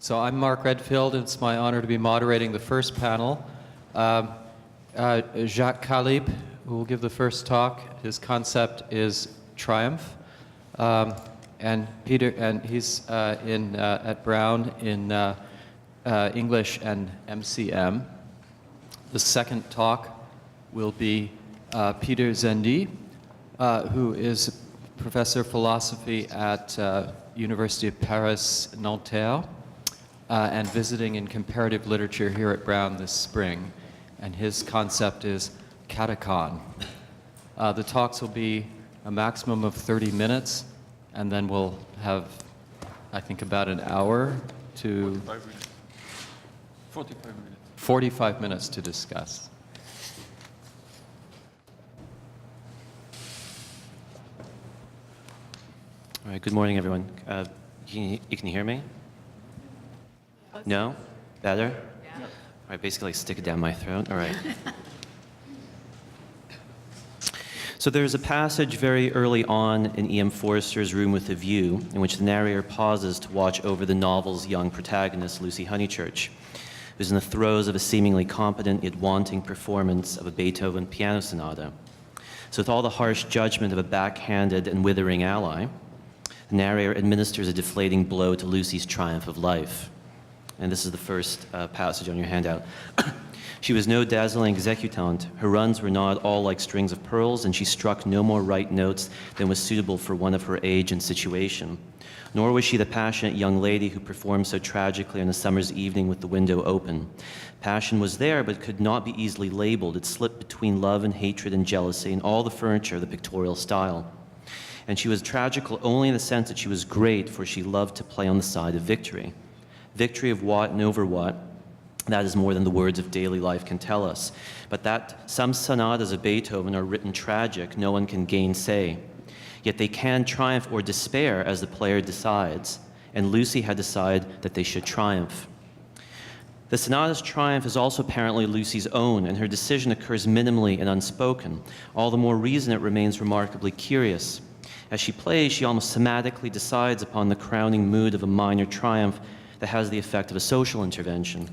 So I'm Marc Redfield, and it's my honor to be moderating the first panel. Jacques Khalip, who will give the first talk. His concept is triumph, and he's at Brown in English and MCM. The second talk will be Peter Szendy, who is professor of philosophy at University of Paris, Nanterre, and visiting in comparative literature here at Brown this spring. And his concept is Catacomb. The talks will be a maximum of 30 minutes, and then we'll have, I think, about an hour to 45 minutes to discuss. All right, good morning, everyone. You can hear me? No? Better? Yeah. All right, basically stick it down my throat. All right. So there's a passage very early on in E.M. Forster's Room with a View in which the narrator pauses to watch over the novel's young protagonist, Lucy Honeychurch, who's in the throes of a seemingly competent yet wanting performance of a Beethoven piano sonata. So with all the harsh judgment of a backhanded and withering ally, the narrator administers a deflating blow to Lucy's triumph of life. And this is the first passage on your handout. She was no dazzling executante. Her runs were not all like strings of pearls, and she struck no more right notes than was suitable for one of her age and situation. Nor was she the passionate young lady who performed so tragically on a summer's evening with the window open. Passion was there, but could not be easily labeled. It slipped between love and hatred and jealousy and all the furniture of the pictorial style. And she was tragical only in the sense that she was great, for she loved to play on the side of victory. Victory of what and over what, that is more than the words of daily life can tell us. But that some sonatas of Beethoven are written tragic, no one can gainsay. Yet they can triumph or despair as the player decides, and Lucy had decided that they should triumph. The sonata's triumph is also apparently Lucy's own, and her decision occurs minimally and unspoken, all the more reason it remains remarkably curious. As she plays, she almost thematically decides upon the crowning mood of a minor triumph that has the effect of a social intervention.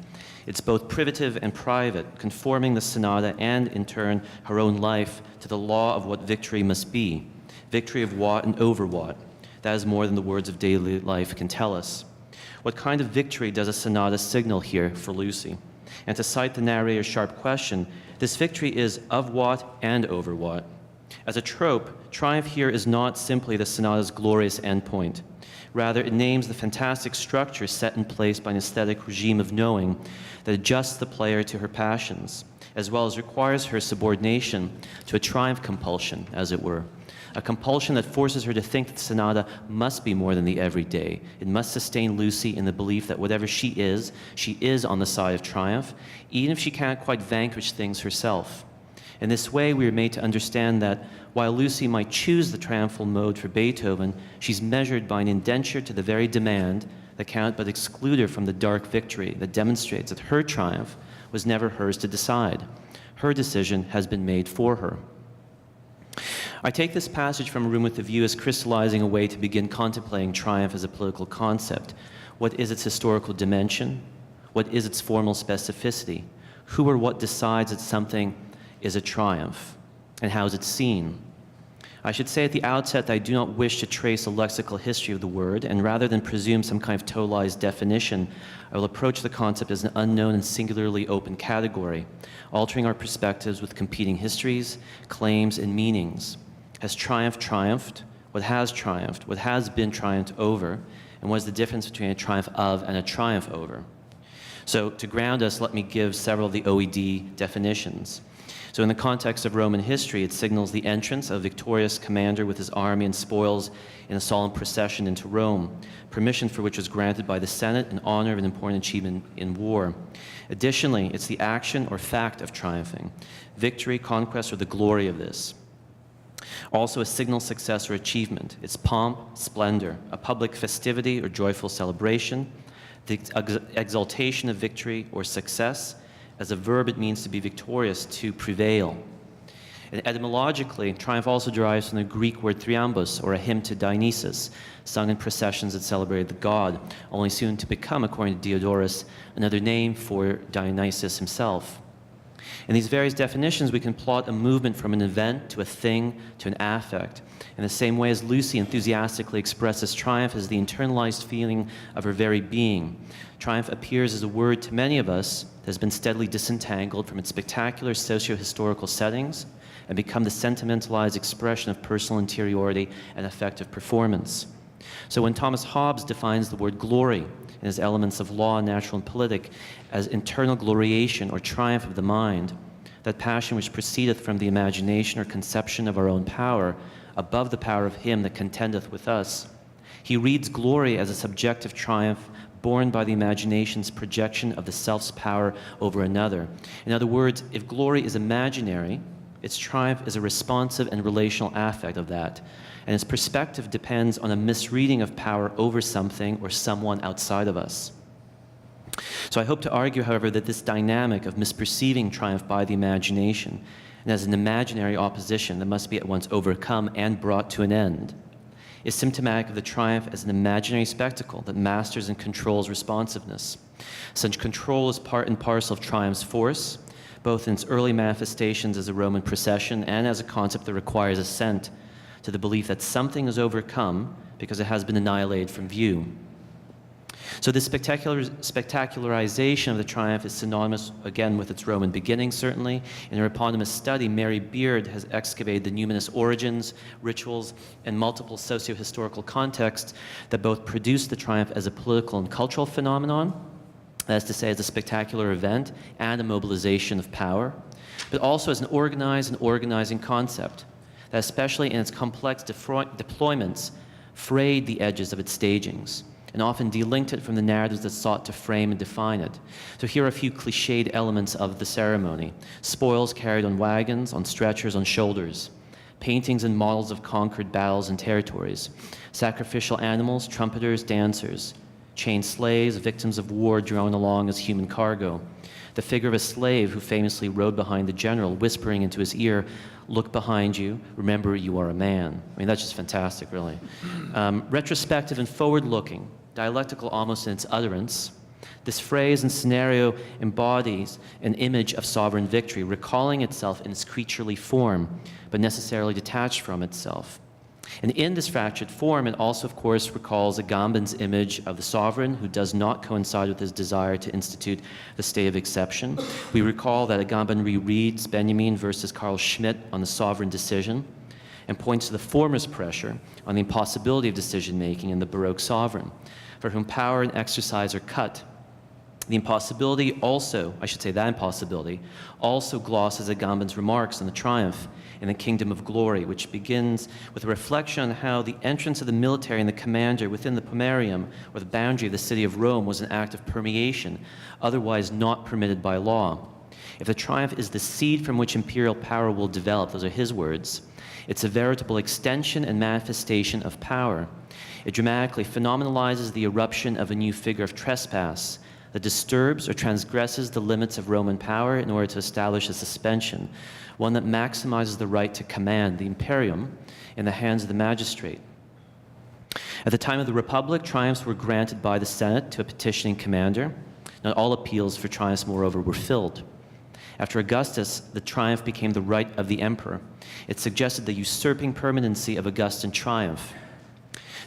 It's both privative and private, conforming the sonata and, in turn, her own life to the law of what victory must be. Victory of what and over what. That is more than the words of daily life can tell us. What kind of victory does a sonata signal here for Lucy? And to cite the narrator's sharp question, this victory is of what and over what. As a trope, triumph here is not simply the sonata's glorious endpoint. Rather, it names the fantastic structure set in place by an aesthetic regime of knowing that adjusts the player to her passions, as well as requires her subordination to a triumph compulsion, as it were. A compulsion that forces her to think that the sonata must be more than the everyday. It must sustain Lucy in the belief that whatever she is on the side of triumph, even if she can't quite vanquish things herself. In this way, we are made to understand that while Lucy might choose the triumphal mode for Beethoven, she's measured by an indenture to the very demand that cannot but exclude her from the dark victory that demonstrates that her triumph was never hers to decide. Her decision has been made for her. I take this passage from A Room with a View as crystallizing a way to begin contemplating triumph as a political concept. What is its historical dimension? What is its formal specificity? Who or what decides that something is a triumph? And how is it seen? I should say at the outset that I do not wish to trace a lexical history of the word, and rather than presume some kind of totalized definition, I will approach the concept as an unknown and singularly open category, altering our perspectives with competing histories, claims, and meanings. Has triumph triumphed? What has triumphed? What has been triumphed over? And what is the difference between a triumph of and a triumph over? So to ground us, let me give several of the OED definitions. So in the context of Roman history, it signals the entrance of a victorious commander with his army and spoils in a solemn procession into Rome, permission for which was granted by the Senate in honor of an important achievement in war. Additionally, it's the action or fact of triumphing, victory, conquest, or the glory of this. Also a signal success or achievement. It's pomp, splendor, a public festivity or joyful celebration, the exaltation of victory or success. As a verb, it means to be victorious, to prevail. And etymologically, triumph also derives from the Greek word thriambus, or a hymn to Dionysus, sung in processions that celebrated the god, only soon to become, according to Diodorus, another name for Dionysus himself. In these various definitions, we can plot a movement from an event to a thing to an affect, in the same way as Lucy enthusiastically expresses triumph as the internalized feeling of her very being. Triumph appears as a word to many of us that has been steadily disentangled from its spectacular socio-historical settings and become the sentimentalized expression of personal interiority and effective performance. So when Thomas Hobbes defines the word glory in his elements of law, natural, and politic as internal gloriation or triumph of the mind, that passion which proceedeth from the imagination or conception of our own power, above the power of him that contendeth with us, he reads glory as a subjective triumph born by the imagination's projection of the self's power over another. In other words, if glory is imaginary, its triumph is a responsive and relational affect of that, and its perspective depends on a misreading of power over something or someone outside of us. So I hope to argue, however, that this dynamic of misperceiving triumph by the imagination and as an imaginary opposition that must be at once overcome and brought to an end is symptomatic of the triumph as an imaginary spectacle that masters and controls responsiveness. Such control is part and parcel of triumph's force, both in its early manifestations as a Roman procession and as a concept that requires assent to the belief that something is overcome because it has been annihilated from view. So this spectacularization of the triumph is synonymous, again, with its Roman beginnings, certainly. In her eponymous study, Mary Beard has excavated the numinous origins, rituals, and multiple socio-historical contexts that both produce the triumph as a political and cultural phenomenon, that is to say, as a spectacular event and a mobilization of power, but also as an organized and organizing concept that, especially in its complex deployments, frayed the edges of its stagings and often delinked it from the narratives that sought to frame and define it. So here are a few cliched elements of the ceremony: spoils carried on wagons, on stretchers, on shoulders, paintings and models of conquered battles and territories, sacrificial animals, trumpeters, dancers, chained slaves, victims of war drawn along as human cargo, the figure of a slave who famously rode behind the general, whispering into his ear, "Look behind you, remember you are a man." I mean, that's just fantastic, really. Retrospective and forward-looking, dialectical almost in its utterance, this phrase and scenario embodies an image of sovereign victory, recalling itself in its creaturely form, but necessarily detached from itself. And in this fractured form, it also, of course, recalls Agamben's image of the sovereign who does not coincide with his desire to institute the state of exception. We recall that Agamben rereads Benjamin versus Carl Schmitt on the sovereign decision and points to the former's pressure on the impossibility of decision-making in the Baroque sovereign, for whom power and exercise are cut. The impossibility also, I should say that impossibility, also glosses Agamben's remarks on the triumph in the kingdom of glory, which begins with a reflection on how the entrance of the military and the commander within the pomerium, or the boundary of the city of Rome, was an act of permeation, otherwise not permitted by law. If the triumph is the seed from which imperial power will develop, those are his words, it's a veritable extension and manifestation of power. It dramatically phenomenalizes the eruption of a new figure of trespass that disturbs or transgresses the limits of Roman power in order to establish a suspension, one that maximizes the right to command, the imperium, in the hands of the magistrate. At the time of the Republic, triumphs were granted by the Senate to a petitioning commander. Not all appeals for triumphs, moreover, were filled. After Augustus, the triumph became the right of the emperor. It suggested the usurping permanency of Augustan triumph.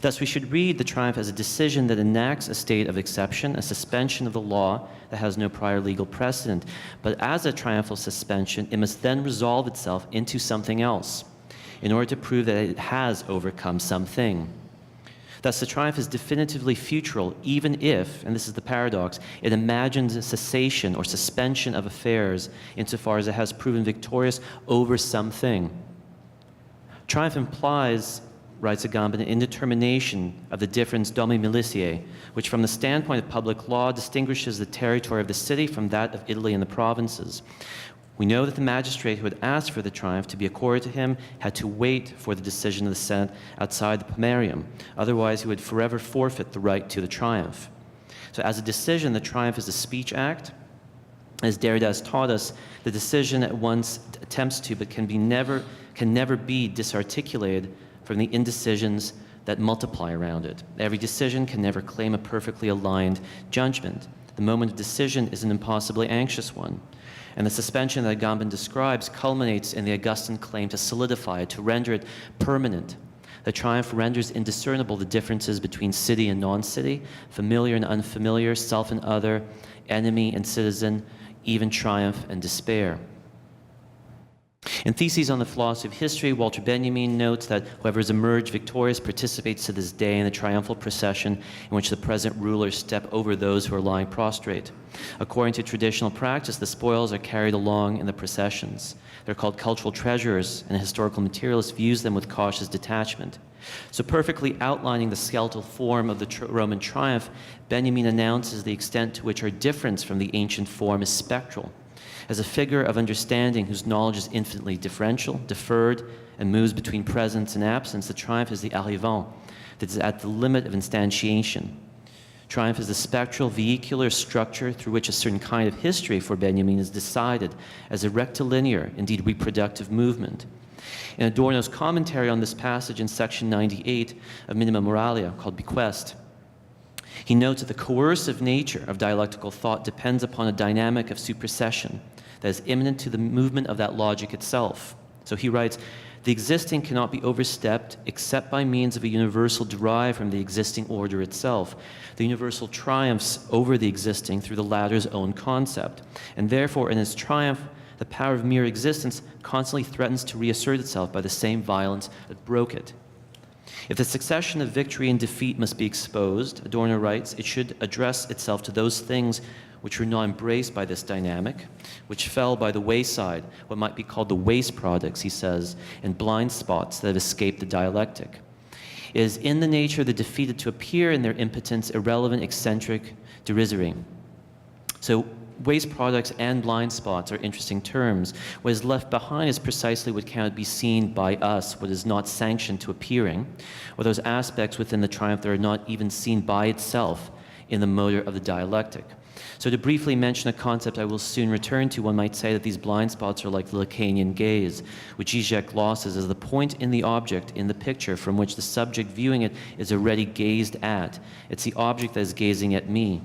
Thus, we should read the triumph as a decision that enacts a state of exception, a suspension of the law that has no prior legal precedent. But as a triumphal suspension, it must then resolve itself into something else in order to prove that it has overcome something. Thus, the triumph is definitively futural, even if, and this is the paradox, it imagines a cessation or suspension of affairs insofar as it has proven victorious over something. Triumph implies, writes Agamben, an indetermination of the difference domi militiae, which from the standpoint of public law distinguishes the territory of the city from that of Italy and the provinces. We know that the magistrate who had asked for the triumph to be accorded to him had to wait for the decision of the Senate outside the pomerium. Otherwise, he would forever forfeit the right to the triumph. So as a decision, the triumph is a speech act, As Derrida has taught us, the decision at once attempts to, but can never be disarticulated from the indecisions that multiply around it. Every decision can never claim a perfectly aligned judgment. The moment of decision is an impossibly anxious one. And the suspension that Agamben describes culminates in the Augustan claim to solidify it, to render it permanent. The triumph renders indiscernible the differences between city and non-city, familiar and unfamiliar, self and other, enemy and citizen, even triumph and despair. In Theses on the Philosophy of History, Walter Benjamin notes that whoever has emerged victorious participates to this day in the triumphal procession in which the present rulers step over those who are lying prostrate. According to traditional practice, the spoils are carried along in the processions. They're called cultural treasures, and a historical materialist views them with cautious detachment. So perfectly outlining the skeletal form of the Roman triumph, Benjamin announces the extent to which our difference from the ancient form is spectral. As a figure of understanding whose knowledge is infinitely differential, deferred, and moves between presence and absence, the triumph is the arrivant that is at the limit of instantiation. Triumph is the spectral vehicular structure through which a certain kind of history for Benjamin is decided as a rectilinear, indeed reproductive movement. In Adorno's commentary on this passage in section 98 of Minima Moralia, called Bequest, he notes that the coercive nature of dialectical thought depends upon a dynamic of supersession that is imminent to the movement of that logic itself. So he writes, "The existing cannot be overstepped except by means of a universal derived from the existing order itself. The universal triumphs over the existing through the latter's own concept, and therefore in its triumph, the power of mere existence constantly threatens to reassert itself by the same violence that broke it. If the succession of victory and defeat must be exposed," Adorno writes, "it should address itself to those things which were not embraced by this dynamic, which fell by the wayside, what might be called the waste products," he says, and blind spots that have escaped the dialectic. It is in the nature of the defeated to appear in their impotence irrelevant, eccentric, derisory. So waste products and blind spots are interesting terms. What is left behind is precisely what cannot be seen by us, what is not sanctioned to appearing, or those aspects within the triumph that are not even seen by itself in the motor of the dialectic. So to briefly mention a concept I will soon return to, one might say that these blind spots are like the Lacanian gaze, which Jacques glosses as the point in the object in the picture from which the subject viewing it is already gazed at. It's the object that is gazing at me.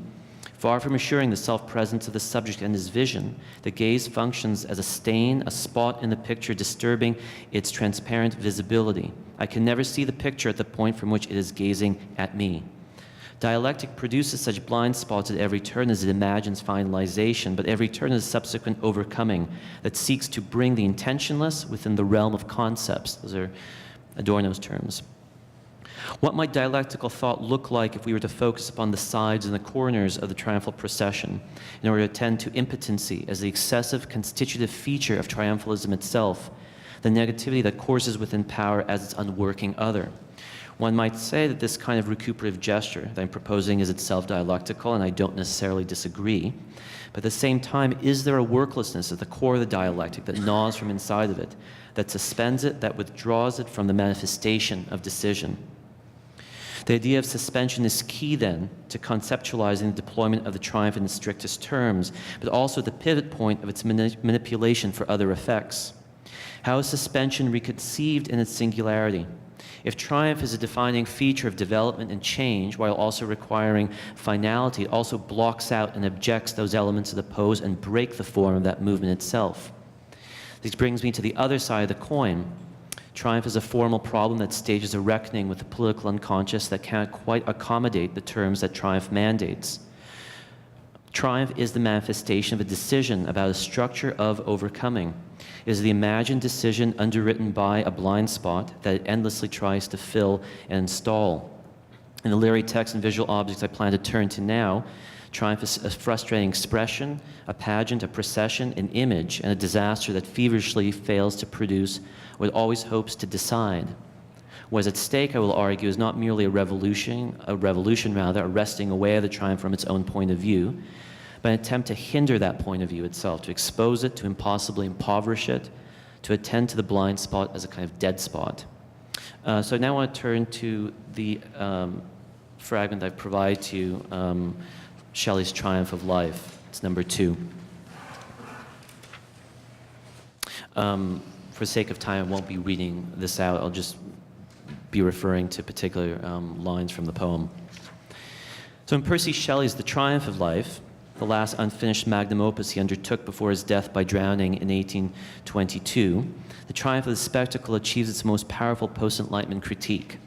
Far from assuring the self-presence of the subject and his vision, the gaze functions as a stain, a spot in the picture disturbing its transparent visibility. I can never see the picture at the point from which it is gazing at me. Dialectic produces such blind spots at every turn as it imagines finalization, but every turn is a subsequent overcoming that seeks to bring the intentionless within the realm of concepts. Those are Adorno's terms. What might dialectical thought look like if we were to focus upon the sides and the corners of the triumphal procession in order to attend to impotency as the excessive constitutive feature of triumphalism itself, the negativity that courses within power as its unworking other? One might say that this kind of recuperative gesture that I'm proposing is itself dialectical, and I don't necessarily disagree. But at the same time, is there a worklessness at the core of the dialectic that gnaws from inside of it, that suspends it, that withdraws it from the manifestation of decision? The idea of suspension is key, then, to conceptualizing the deployment of the triumph in its strictest terms, but also the pivot point of its manipulation for other effects. How is suspension reconceived in its singularity? If triumph is a defining feature of development and change, while also requiring finality, it also blocks out and objects those elements that oppose and break the form of that movement itself. This brings me to the other side of the coin. Triumph is a formal problem that stages a reckoning with the political unconscious that cannot quite accommodate the terms that triumph mandates. Triumph is the manifestation of a decision about a structure of overcoming. It is the imagined decision underwritten by a blind spot that it endlessly tries to fill and install. In the literary text and visual objects I plan to turn to now, triumph is a frustrating expression, a pageant, a procession, an image, and a disaster that feverishly fails to produce what it always hopes to decide. What is at stake, I will argue, is not merely a revolution, a wresting away of the triumph from its own point of view, but an attempt to hinder that point of view itself, to expose it, to impossibly impoverish it, to attend to the blind spot as a kind of dead spot. So now I want to turn to the fragment I provide to you, Shelley's Triumph of Life. It's number 2. for sake of time, I won't be reading this out. I'll just be referring to particular lines from the poem. So in Percy Shelley's The Triumph of Life, the last unfinished magnum opus he undertook before his death by drowning in 1822, the triumph of the spectacle achieves its most powerful post-Enlightenment critique.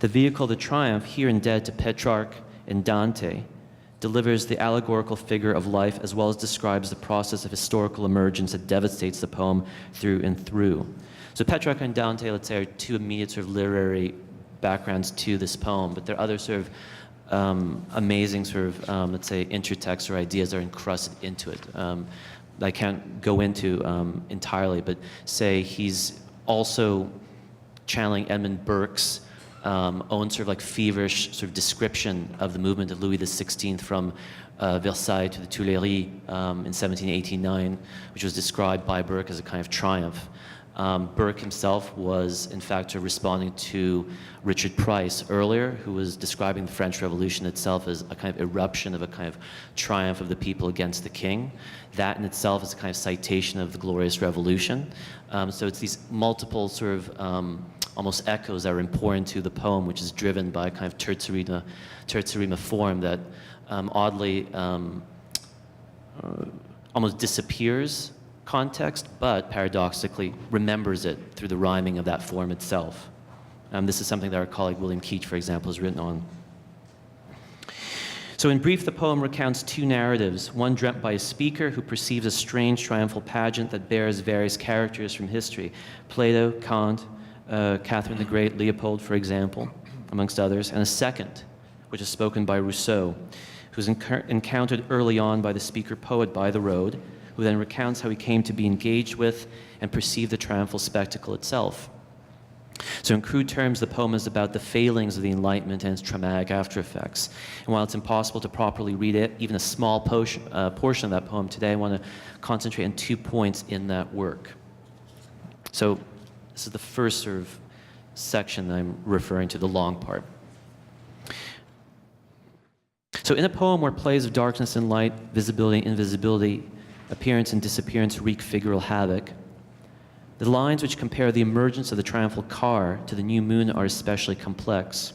The vehicle of the triumph, here in Dead to Petrarch and Dante, delivers the allegorical figure of life as well as describes the process of historical emergence that devastates the poem through and through. So Petrarch and Dante, let's say, are two immediate sort of literary backgrounds to this poem, but there are other sort of amazing sort of, let's say, intertexts or ideas that are encrusted into it. I can't go into entirely, but say he's also channeling Edmund Burke's own sort of like feverish sort of description of the movement of Louis XVI from Versailles to the Tuileries in 1789, which was described by Burke as a kind of triumph. Burke himself was, in fact, responding to Richard Price earlier, who was describing the French Revolution itself as a kind of eruption of a kind of triumph of the people against the king. That in itself is a kind of citation of the Glorious Revolution. So it's these multiple sort of almost echoes that are important to the poem, which is driven by a kind of terza form that oddly almost disappears context, but paradoxically remembers it through the rhyming of that form itself. This is something that our colleague William Keach, for example, has written on. So in brief, the poem recounts two narratives, one dreamt by a speaker who perceives a strange triumphal pageant that bears various characters from history, Plato, Kant, Catherine the Great, Leopold, for example, amongst others, and a second, which is spoken by Rousseau, who's encountered early on by the speaker poet by the road, who then recounts how he came to be engaged with and perceive the triumphal spectacle itself. So in crude terms, the poem is about the failings of the Enlightenment and its traumatic after effects. And while it's impossible to properly read it, even a small portion of that poem today, I want to concentrate on 2 points in that work. So this is the first sort of section that I'm referring to, the long part. So in a poem where plays of darkness and light, visibility and invisibility, appearance and disappearance wreak figural havoc, the lines which compare the emergence of the triumphal car to the new moon are especially complex.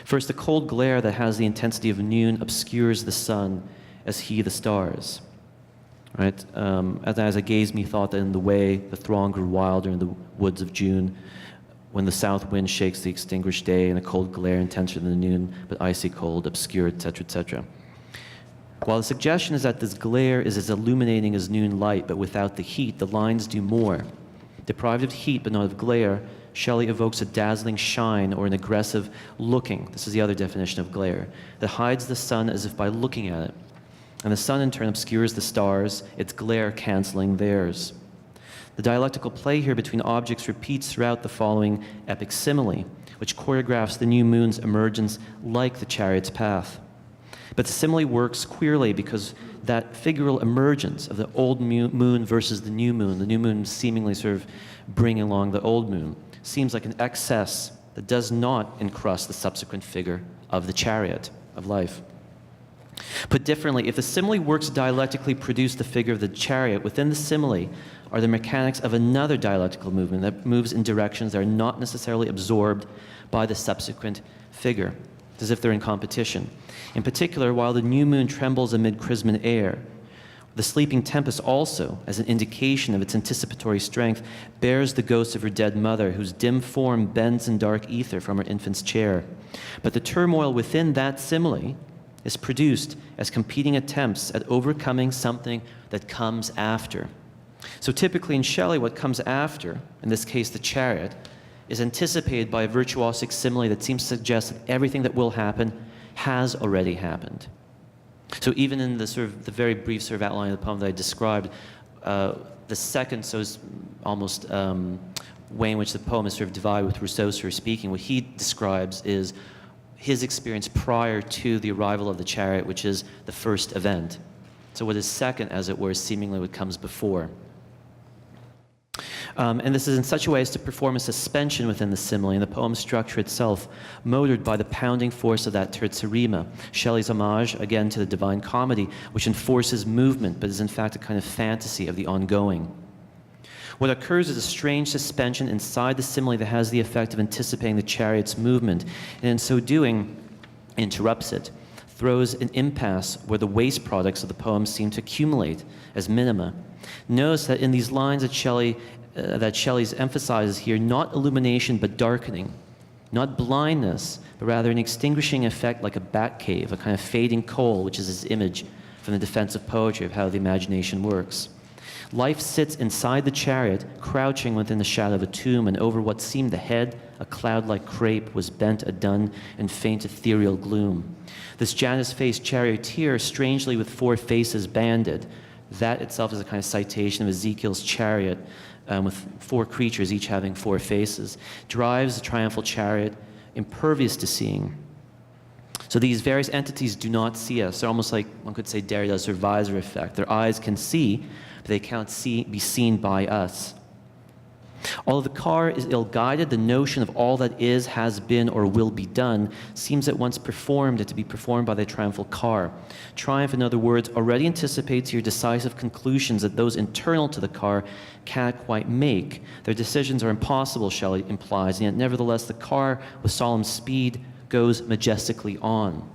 First, the cold glare that has the intensity of noon obscures the sun as he the stars. Right? As I gazed, methought that in the way the throng grew wilder in the woods of June, when the south wind shakes the extinguished day and a cold glare intenser than the noon, but icy cold, obscured, etc., etc. While the suggestion is that this glare is as illuminating as noon light, but without the heat, the lines do more. Deprived of heat, but not of glare, Shelley evokes a dazzling shine or an aggressive looking, this is the other definition of glare, that hides the sun as if by looking at it. And the sun in turn obscures the stars, its glare canceling theirs. The dialectical play here between objects repeats throughout the following epic simile, which choreographs the new moon's emergence like the chariot's path. But the simile works queerly because that figural emergence of the old moon versus the new moon seemingly sort of bringing along the old moon, seems like an excess that does not encrust the subsequent figure of the chariot of life. Put differently, if the simile works to dialectically produce the figure of the chariot, within the simile are the mechanics of another dialectical movement that moves in directions that are not necessarily absorbed by the subsequent figure, as if they're in competition. In particular, while the new moon trembles amid chrisman air, the sleeping tempest also, as an indication of its anticipatory strength, bears the ghost of her dead mother, whose dim form bends in dark ether from her infant's chair. But the turmoil within that simile is produced as competing attempts at overcoming something that comes after. So typically in Shelley, what comes after, in this case the chariot, is anticipated by a virtuosic simile that seems to suggest that everything that will happen has already happened. So even in the sort of the very brief sort of outline of the poem that I described, the second, so is almost way in which the poem is sort of divided with Rousseau sort of speaking. What he describes is his experience prior to the arrival of the chariot, which is the first event. So what is second, as it were, is seemingly what comes before. And this is in such a way as to perform a suspension within the simile and the poem structure itself, motored by the pounding force of that terza rima, Shelley's homage, again, to the Divine Comedy, which enforces movement, but is in fact a kind of fantasy of the ongoing. What occurs is a strange suspension inside the simile that has the effect of anticipating the chariot's movement, and in so doing, interrupts it, throws an impasse where the waste products of the poem seem to accumulate as minima. Notice that in these lines that Shelley's emphasizes here, not illumination but darkening, not blindness, but rather an extinguishing effect like a bat cave, a kind of fading coal, which is his image from the defense of poetry of how the imagination works. Life sits inside the chariot, crouching within the shadow of a tomb, and over what seemed the head, a cloud-like crape, was bent a dun and faint ethereal gloom. This Janus-faced charioteer, strangely with 4 faces banded, that itself is a kind of citation of Ezekiel's chariot, with 4 creatures, each having 4 faces, drives the triumphal chariot, impervious to seeing. So these various entities do not see us. They're almost like, one could say, Derrida's visor effect. Their eyes can see, but they cannot be seen by us. Although the car is ill-guided, the notion of all that is, has been, or will be done seems at once performed and to be performed by the triumphal car. Triumph, in other words, already anticipates your decisive conclusions that those internal to the car cannot quite make. Their decisions are impossible, Shelley implies, and yet nevertheless the car, with solemn speed, goes majestically on.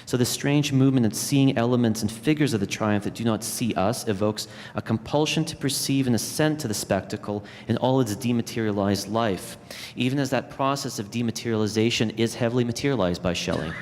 So this strange movement of seeing elements and figures of the triumph that do not see us evokes a compulsion to perceive an assent to the spectacle in all its dematerialized life, even as that process of dematerialization is heavily materialized by Shelley.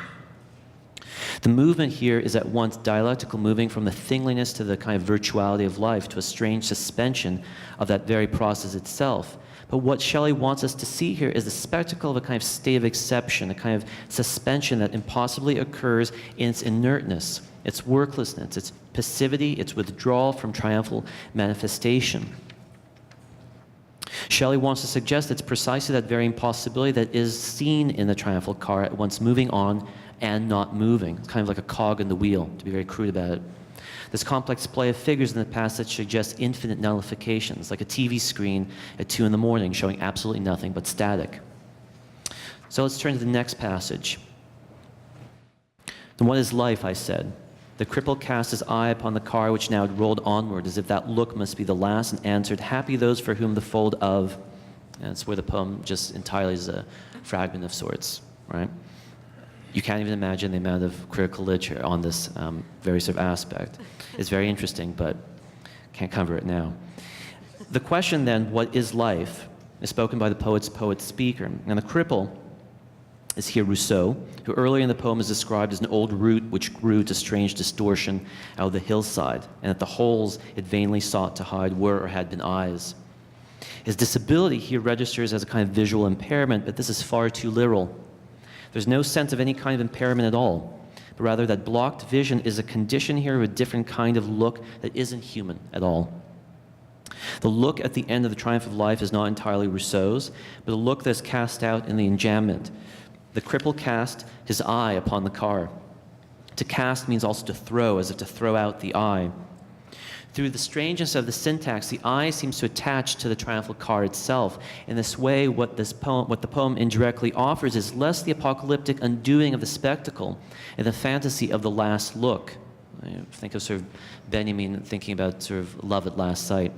The movement here is at once dialectical, moving from the thingliness to the kind of virtuality of life, to a strange suspension of that very process itself. But what Shelley wants us to see here is the spectacle of a kind of state of exception, a kind of suspension that impossibly occurs in its inertness, its worklessness, its passivity, its withdrawal from triumphal manifestation. Shelley wants to suggest it's precisely that very impossibility that is seen in the triumphal car at once moving on and not moving. It's kind of like a cog in the wheel, to be very crude about it. This complex play of figures in the passage suggests infinite nullifications, like a TV screen at 2 in the morning showing absolutely nothing but static. So let's turn to the next passage. Then what is life, I said. The cripple cast his eye upon the car which now had rolled onward, as if that look must be the last, and answered, happy those for whom the fold of... And it's where the poem just entirely is a fragment of sorts, right? You can't even imagine the amount of critical literature on this very sort of aspect. It's very interesting, but can't cover it now. The question then, what is life, is spoken by the poet's speaker. And the cripple is here Rousseau, who earlier in the poem is described as an old root which grew to strange distortion out of the hillside, and that the holes it vainly sought to hide were or had been eyes. His disability here registers as a kind of visual impairment, but this is far too literal. There's no sense of any kind of impairment at all, but rather that blocked vision is a condition here of a different kind of look that isn't human at all. The look at the end of the triumph of life is not entirely Rousseau's, but a look that's cast out in the enjambment. The cripple cast his eye upon the car. To cast means also to throw, as if to throw out the eye. Through the strangeness of the syntax, the eye seems to attach to the triumphal car itself. In this way, what the poem indirectly offers is less the apocalyptic undoing of the spectacle and the fantasy of the last look. Think of sort of Benjamin thinking about sort of love at last sight.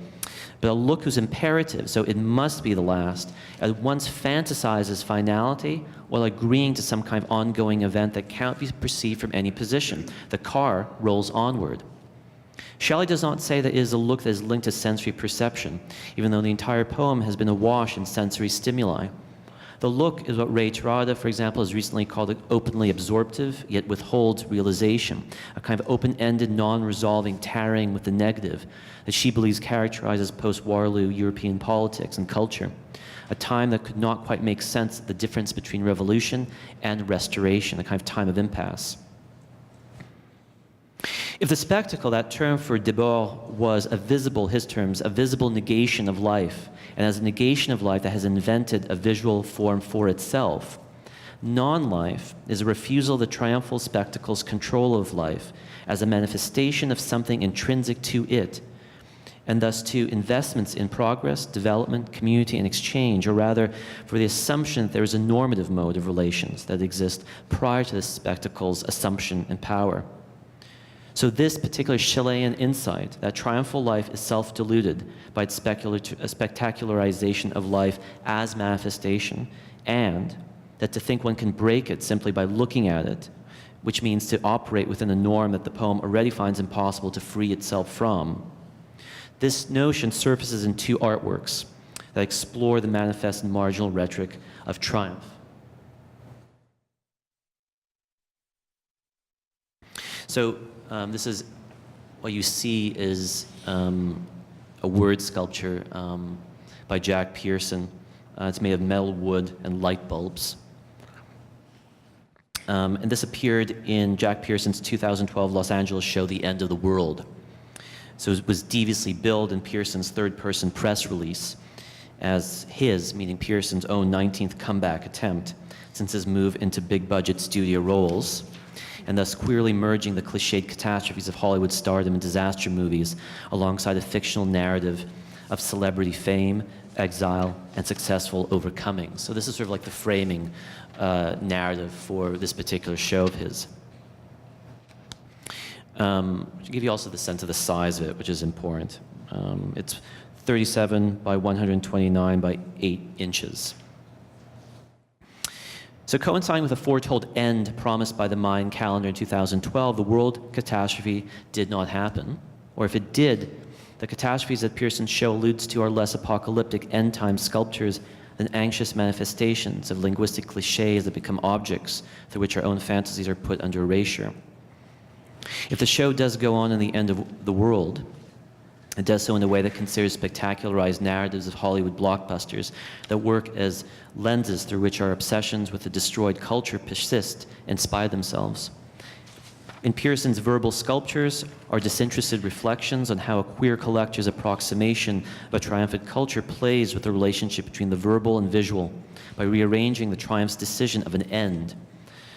But a look whose imperative, so it must be the last, at once fantasizes finality while agreeing to some kind of ongoing event that cannot be perceived from any position. The car rolls onward. Shelley does not say that it is a look that is linked to sensory perception, even though the entire poem has been awash in sensory stimuli. The look is what Ray Terada, for example, has recently called openly absorptive, yet withholds realization, a kind of open-ended, non-resolving tarrying with the negative that she believes characterizes post-Waterloo European politics and culture, a time that could not quite make sense of the difference between revolution and restoration, a kind of time of impasse. If the spectacle, that term for Debord, was a visible, his terms, a visible negation of life, and as a negation of life that has invented a visual form for itself, non-life is a refusal of the triumphal spectacle's control of life as a manifestation of something intrinsic to it. and thus to investments in progress, development, community, and exchange, or rather for the assumption that there is a normative mode of relations that exist prior to the spectacle's assumption and power. So this particular Shelleyan insight, that triumphal life is self-deluded by its spectacularization of life as manifestation, and that to think one can break it simply by looking at it, which means to operate within a norm that the poem already finds impossible to free itself from. This notion surfaces in two artworks that explore the manifest and marginal rhetoric of triumph. So this is what you see is a word sculpture by Jacques Pearson. It's made of metal, wood, and light bulbs. And this appeared in Jacques Pearson's 2012 Los Angeles show, The End of the World. So it was deviously billed in Pearson's third-person press release as his, meaning Pearson's own 19th comeback attempt since his move into big-budget studio roles, and thus queerly merging the cliched catastrophes of Hollywood stardom and disaster movies alongside a fictional narrative of celebrity fame, exile, and successful overcoming. So this is sort of like the framing narrative for this particular show of his. To give you also the sense of the size of it, which is important. It's 37 by 129 by 8 inches. So coinciding with a foretold end promised by the Mayan calendar in 2012, the world catastrophe did not happen. Or if it did, the catastrophes that Pearson's show alludes to are less apocalyptic end-time sculptures than anxious manifestations of linguistic cliches that become objects through which our own fantasies are put under erasure. If the show does go on in the end of the world, it does so in a way that considers spectacularized narratives of Hollywood blockbusters that work as lenses through which our obsessions with the destroyed culture persist and spy themselves. In Pearson's verbal sculptures are disinterested reflections on how a queer collector's approximation of a triumphant culture plays with the relationship between the verbal and visual by rearranging the triumph's decision of an end,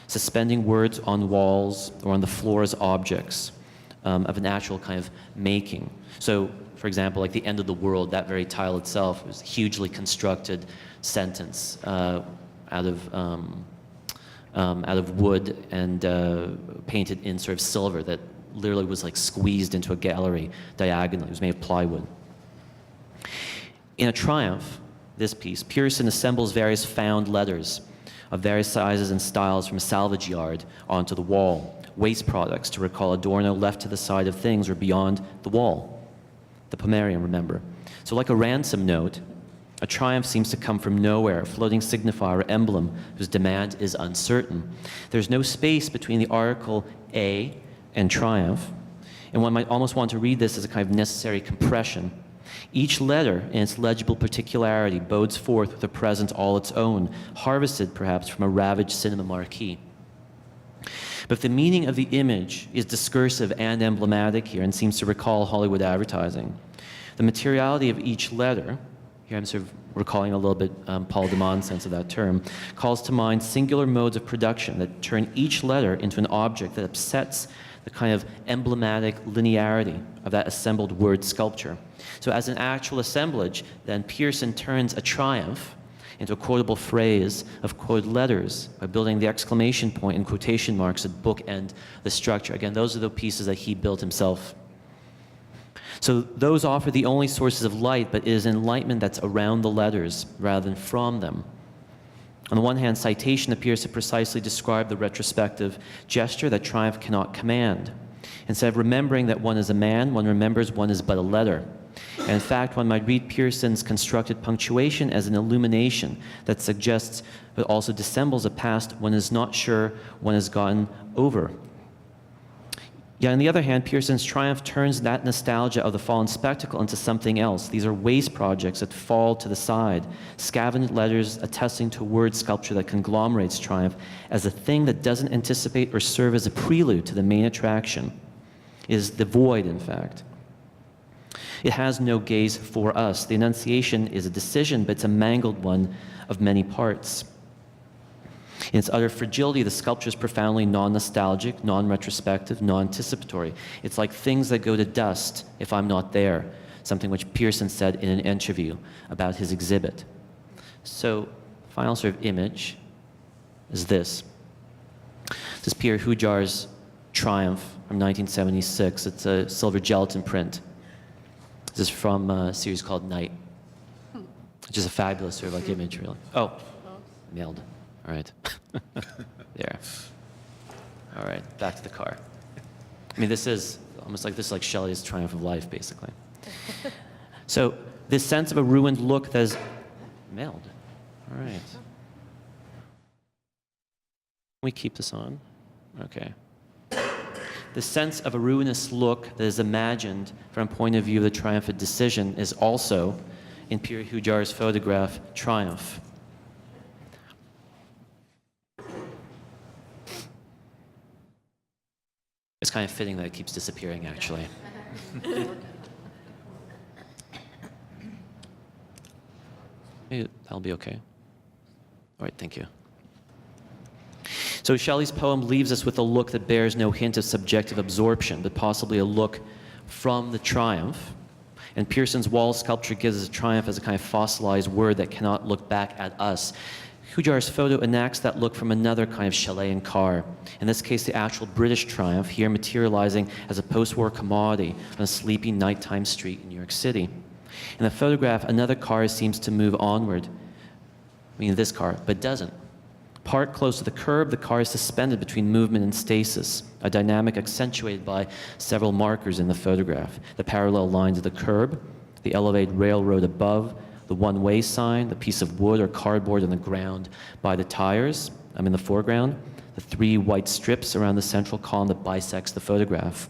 suspending words on walls or on the floor as objects of an actual kind of making. So, for example, like The End of the World, that very title itself was a hugely constructed sentence out of wood and painted in sort of silver that literally was like squeezed into a gallery diagonally. It was made of plywood. In A Triumph, this piece, Pearson assembles various found letters of various sizes and styles from a salvage yard onto the wall, waste products to recall Adorno left to the side of things or beyond the wall. The pomerium, remember. So like a ransom note, a triumph seems to come from nowhere, a floating signifier or emblem whose demand is uncertain. There's no space between the article A and triumph, and one might almost want to read this as a kind of necessary compression. Each letter in its legible particularity bodes forth with a presence all its own, harvested perhaps from a ravaged cinema marquee. But if the meaning of the image is discursive and emblematic here and seems to recall Hollywood advertising, the materiality of each letter, here I'm sort of recalling a little bit Paul Demon's sense of that term, calls to mind singular modes of production that turn each letter into an object that upsets the kind of emblematic linearity of that assembled word sculpture. So as an actual assemblage, then Pearson turns a triumph into a quotable phrase of quoted letters by building the exclamation point and quotation marks that bookend the structure. Again, those are the pieces that he built himself. So those offer the only sources of light, but it is enlightenment that's around the letters rather than from them. On the one hand, citation appears to precisely describe the retrospective gesture that triumph cannot command. Instead of remembering that one is a man, one remembers one is but a letter. And in fact, one might read Pearson's constructed punctuation as an illumination that suggests but also dissembles a past one is not sure one has gotten over. Yet on the other hand, Pearson's triumph turns that nostalgia of the fallen spectacle into something else. These are waste projects that fall to the side, scavenged letters attesting to a word sculpture that conglomerates triumph as a thing that doesn't anticipate or serve as a prelude to the main attraction. It is the void, in fact. It has no gaze for us. The Annunciation is a decision, but it's a mangled one of many parts. In its utter fragility, the sculpture is profoundly non-nostalgic, non-retrospective, non-anticipatory. It's like things that go to dust if I'm not there. something which Pearson said in an interview about his exhibit. So, final sort of image is this. This is Pierre Hujar's Triumph from 1976. It's a silver gelatin print. This is from a series called Night, which is a fabulous sort of like image, really. Oh, nailed. All right. There. All right, back to the car. I mean, this is almost like Shelley's Triumph of Life, basically. So this sense of a ruined look that is mailed. All right. Can we keep this on? Okay. The sense of a ruinous look that is imagined from a point of view of the triumphant decision is also in Pierre Hujar's photograph, Triumph. It's kind of fitting that it keeps disappearing, actually. Maybe that'll be okay. All right, thank you. So Shelley's poem leaves us with a look that bears no hint of subjective absorption, but possibly a look from the triumph. And Pearson's wall sculpture gives us triumph as a kind of fossilized word that cannot look back at us. Hujar's photo enacts that look from another kind of Chilean car. In this case, the actual British triumph, here materializing as a post-war commodity on a sleepy nighttime street in New York City. In the photograph, another car seems to move onward. I mean, this car, but doesn't. Parked close to the curb, the car is suspended between movement and stasis, a dynamic accentuated by several markers in the photograph. The parallel lines of the curb, the elevated railroad above, the one-way sign, the piece of wood or cardboard on the ground by the tires, in the foreground, the three white strips around the central column that bisects the photograph.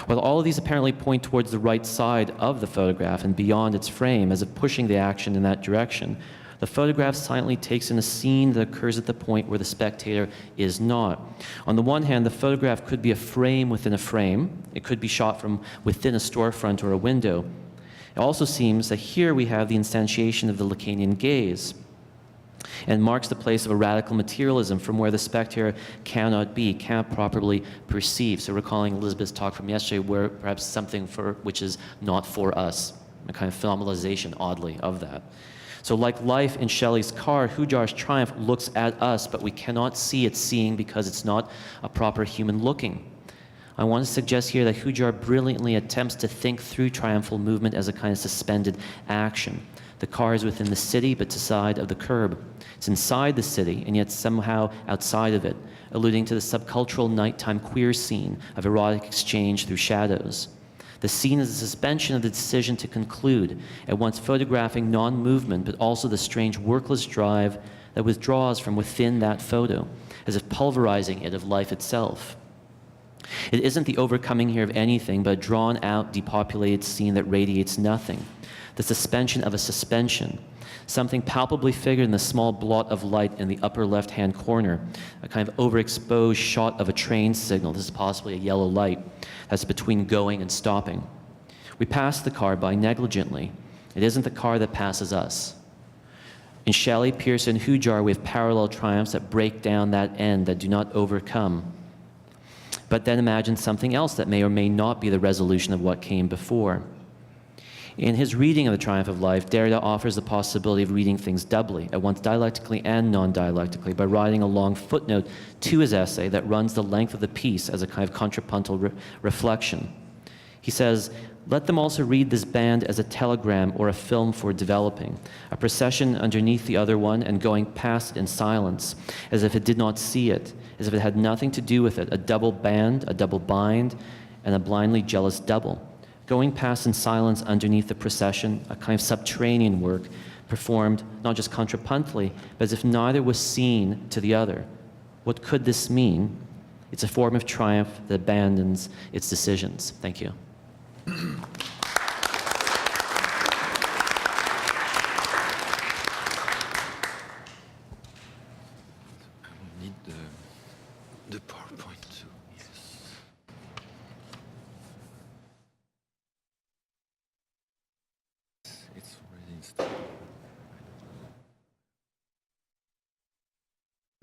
While all of these apparently point towards the right side of the photograph and beyond its frame, as if pushing the action in that direction, the photograph silently takes in a scene that occurs at the point where the spectator is not. On the one hand, the photograph could be a frame within a frame. It could be shot from within a storefront or a window. It also seems that here we have the instantiation of the Lacanian gaze, and marks the place of a radical materialism from where the spectator cannot be, can't properly perceive. So recalling Elizabeth's talk from yesterday, where perhaps something for which is not for us, a kind of phenomenalization, oddly, of that. So like life in Shelley's car, Hujar's Triumph looks at us, but we cannot see its seeing because it's not a proper human looking. I want to suggest here that Hujar brilliantly attempts to think through triumphal movement as a kind of suspended action. The car is within the city, but to the side of the curb. It's inside the city, and yet somehow outside of it, alluding to the subcultural nighttime queer scene of erotic exchange through shadows. The scene is a suspension of the decision to conclude, at once photographing non-movement, but also the strange workless drive that withdraws from within that photo, as if pulverizing it of life itself. It isn't the overcoming here of anything, but a drawn-out, depopulated scene that radiates nothing. The suspension of a suspension, something palpably figured in the small blot of light in the upper left-hand corner, a kind of overexposed shot of a train signal. This is possibly a yellow light that's between going and stopping. We pass the car by negligently. It isn't the car that passes us. In Shelley, Pearson, Hujar, we have parallel triumphs that break down that end, that do not overcome. But then imagine something else that may or may not be the resolution of what came before. In his reading of The Triumph of Life, Derrida offers the possibility of reading things doubly, at once dialectically and non-dialectically, by writing a long footnote to his essay that runs the length of the piece as a kind of contrapuntal reflection. He says, "Let them also read this band as a telegram or a film for developing, a procession underneath the other one and going past it in silence, as if it did not see it, as if it had nothing to do with it, a double band, a double bind, and a blindly jealous double. Going past in silence underneath the procession, a kind of subterranean work performed not just contrapuntally, but as if neither was seen to the other. What could this mean? It's a form of triumph that abandons its decisions." Thank you. Need the PowerPoint too. Yes. It's already installed.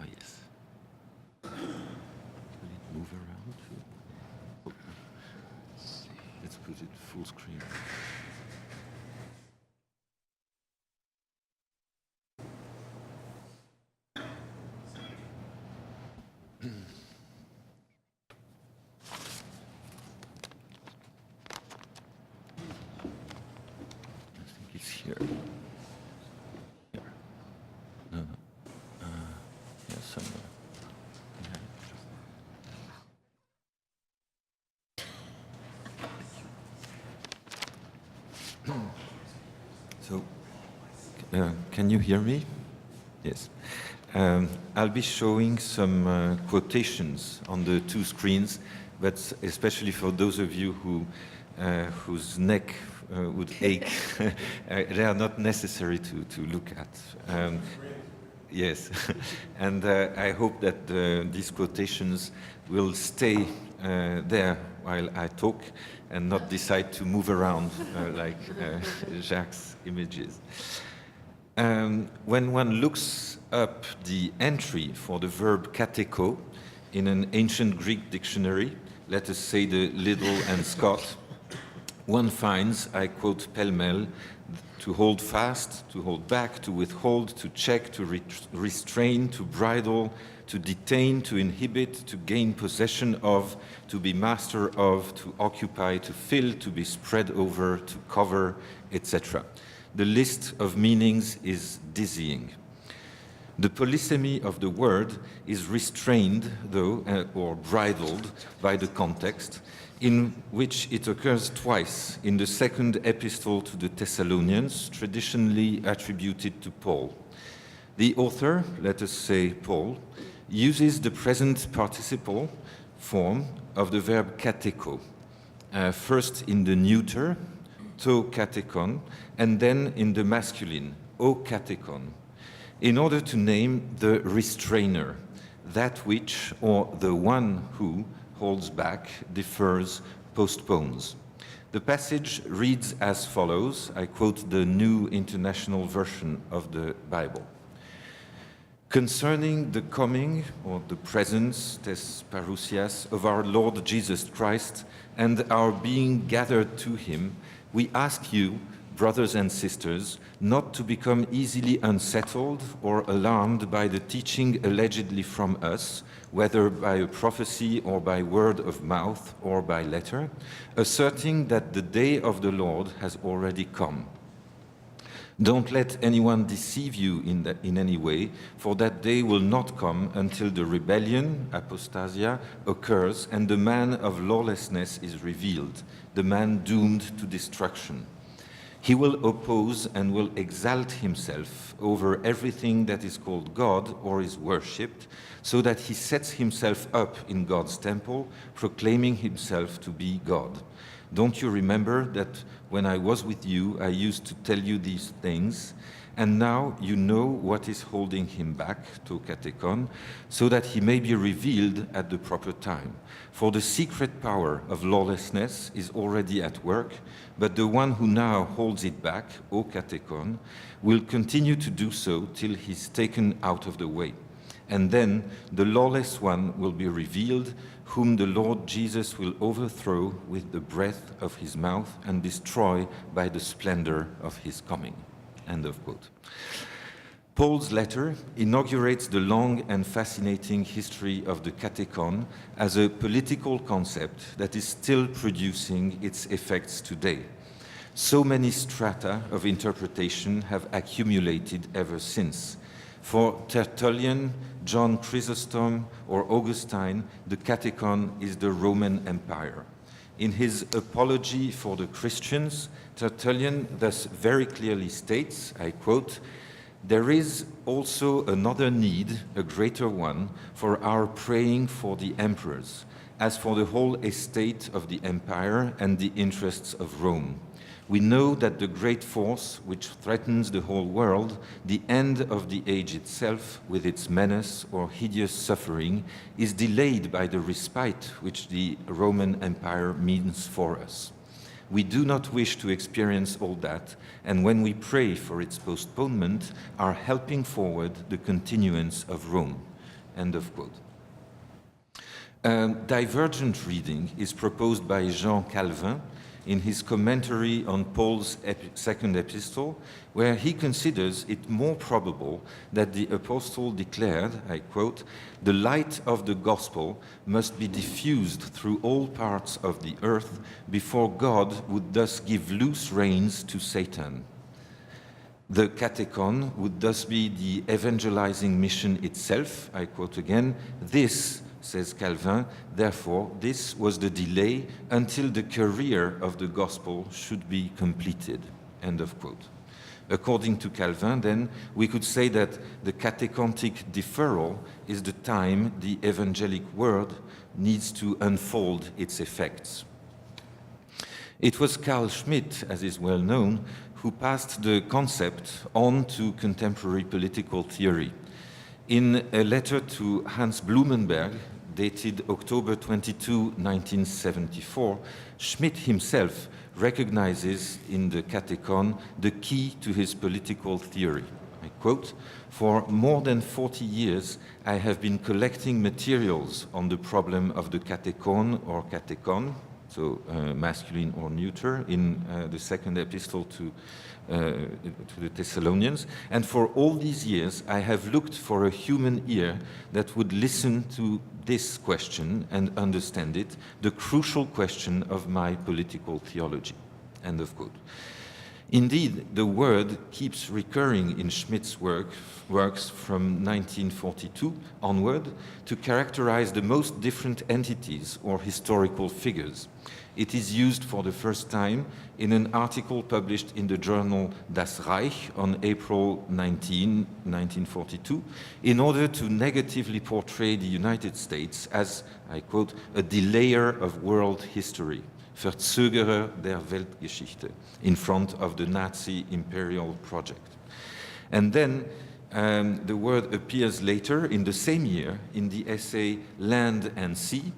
Ah, yes. Will it move around? Oh. Let's put it full screen. Here. Here. No, no. Yes, somewhere. So, can you hear me? Yes. I'll be showing some quotations on the two screens, but especially for those of you whose neck would ache, they are not necessary to look at. Yes, and I hope that these quotations will stay there while I talk and not decide to move around like Jacques' images. When one looks up the entry for the verb cateko in an ancient Greek dictionary, let us say the Liddell and Scott, one finds, I quote pell-mell, to hold fast, to hold back, to withhold, to check, to restrain, to bridle, to detain, to inhibit, to gain possession of, to be master of, to occupy, to fill, to be spread over, to cover, etc. The list of meanings is dizzying. The polysemy of the word is restrained, though, or bridled by the context, in which it occurs twice in the second epistle to the Thessalonians, traditionally attributed to Paul. The author, let us say Paul, uses the present participle form of the verb cateko, first in the neuter, to catechon, and then in the masculine, o catechon, in order to name the restrainer, that which, or the one who, holds back, defers, postpones. The passage reads as follows. I quote the New International Version of the Bible. Concerning the coming, or the presence, tes parousias, of our Lord Jesus Christ and our being gathered to him, we ask you, brothers and sisters, not to become easily unsettled or alarmed by the teaching allegedly from us, whether by a prophecy or by word of mouth or by letter, asserting that the day of the Lord has already come. Don't let anyone deceive you in any way, for that day will not come until the rebellion, apostasia, occurs and the man of lawlessness is revealed, the man doomed to destruction. He will oppose and will exalt himself over everything that is called God or is worshipped, so that he sets himself up in God's temple, proclaiming himself to be God. Don't you remember that when I was with you, I used to tell you these things, and now you know what is holding him back, to catechon, so that he may be revealed at the proper time. For the secret power of lawlessness is already at work, but the one who now holds it back, o catechon, will continue to do so till he's taken out of the way. And then the lawless one will be revealed, whom the Lord Jesus will overthrow with the breath of his mouth and destroy by the splendor of his coming. End of quote. Paul's letter inaugurates the long and fascinating history of the catechon as a political concept that is still producing its effects today. So many strata of interpretation have accumulated ever since. For Tertullian, John Chrysostom, or Augustine, the catechon is the Roman Empire. In his Apology for the Christians, Tertullian thus very clearly states, I quote, "There is also another need, a greater one, for our praying for the emperors, as for the whole estate of the empire and the interests of Rome. We know that the great force which threatens the whole world, the end of the age itself, with its menace or hideous suffering, is delayed by the respite which the Roman Empire means for us. We do not wish to experience all that, and when we pray for its postponement, are helping forward the continuance of Rome." End of quote. Divergent reading is proposed by Jean Calvin in his commentary on Paul's second epistle, where he considers it more probable that the apostle declared, I quote, "The light of the gospel must be diffused through all parts of the earth before God would thus give loose reins to Satan." The Catacomb would thus be the evangelizing mission itself. I quote again, "This," says Calvin, "therefore, this was the delay until the career of the gospel should be completed." End of quote. According to Calvin, then, we could say that the catacomtic deferral is the time the evangelic word needs to unfold its effects. It was Carl Schmitt, as is well known, who passed the concept on to contemporary political theory. In a letter to Hans Blumenberg, dated October 22, 1974, Schmitt himself recognizes in the Catacomb the key to his political theory. I quote, "For more than 40 years, I have been collecting materials on the problem of the catechon or catechon, so masculine or neuter, in the second epistle to the Thessalonians. And for all these years, I have looked for a human ear that would listen to this question and understand it, the crucial question of my political theology." End of quote. Indeed, the word keeps recurring in Schmitt's works from 1942 onward to characterize the most different entities or historical figures. It is used for the first time in an article published in the journal Das Reich on April 19, 1942, in order to negatively portray the United States as, I quote, "a delayer of world history, Verzögerer der Weltgeschichte," in front of the Nazi imperial project. And then the word appears later in the same year in the essay Land and Sea,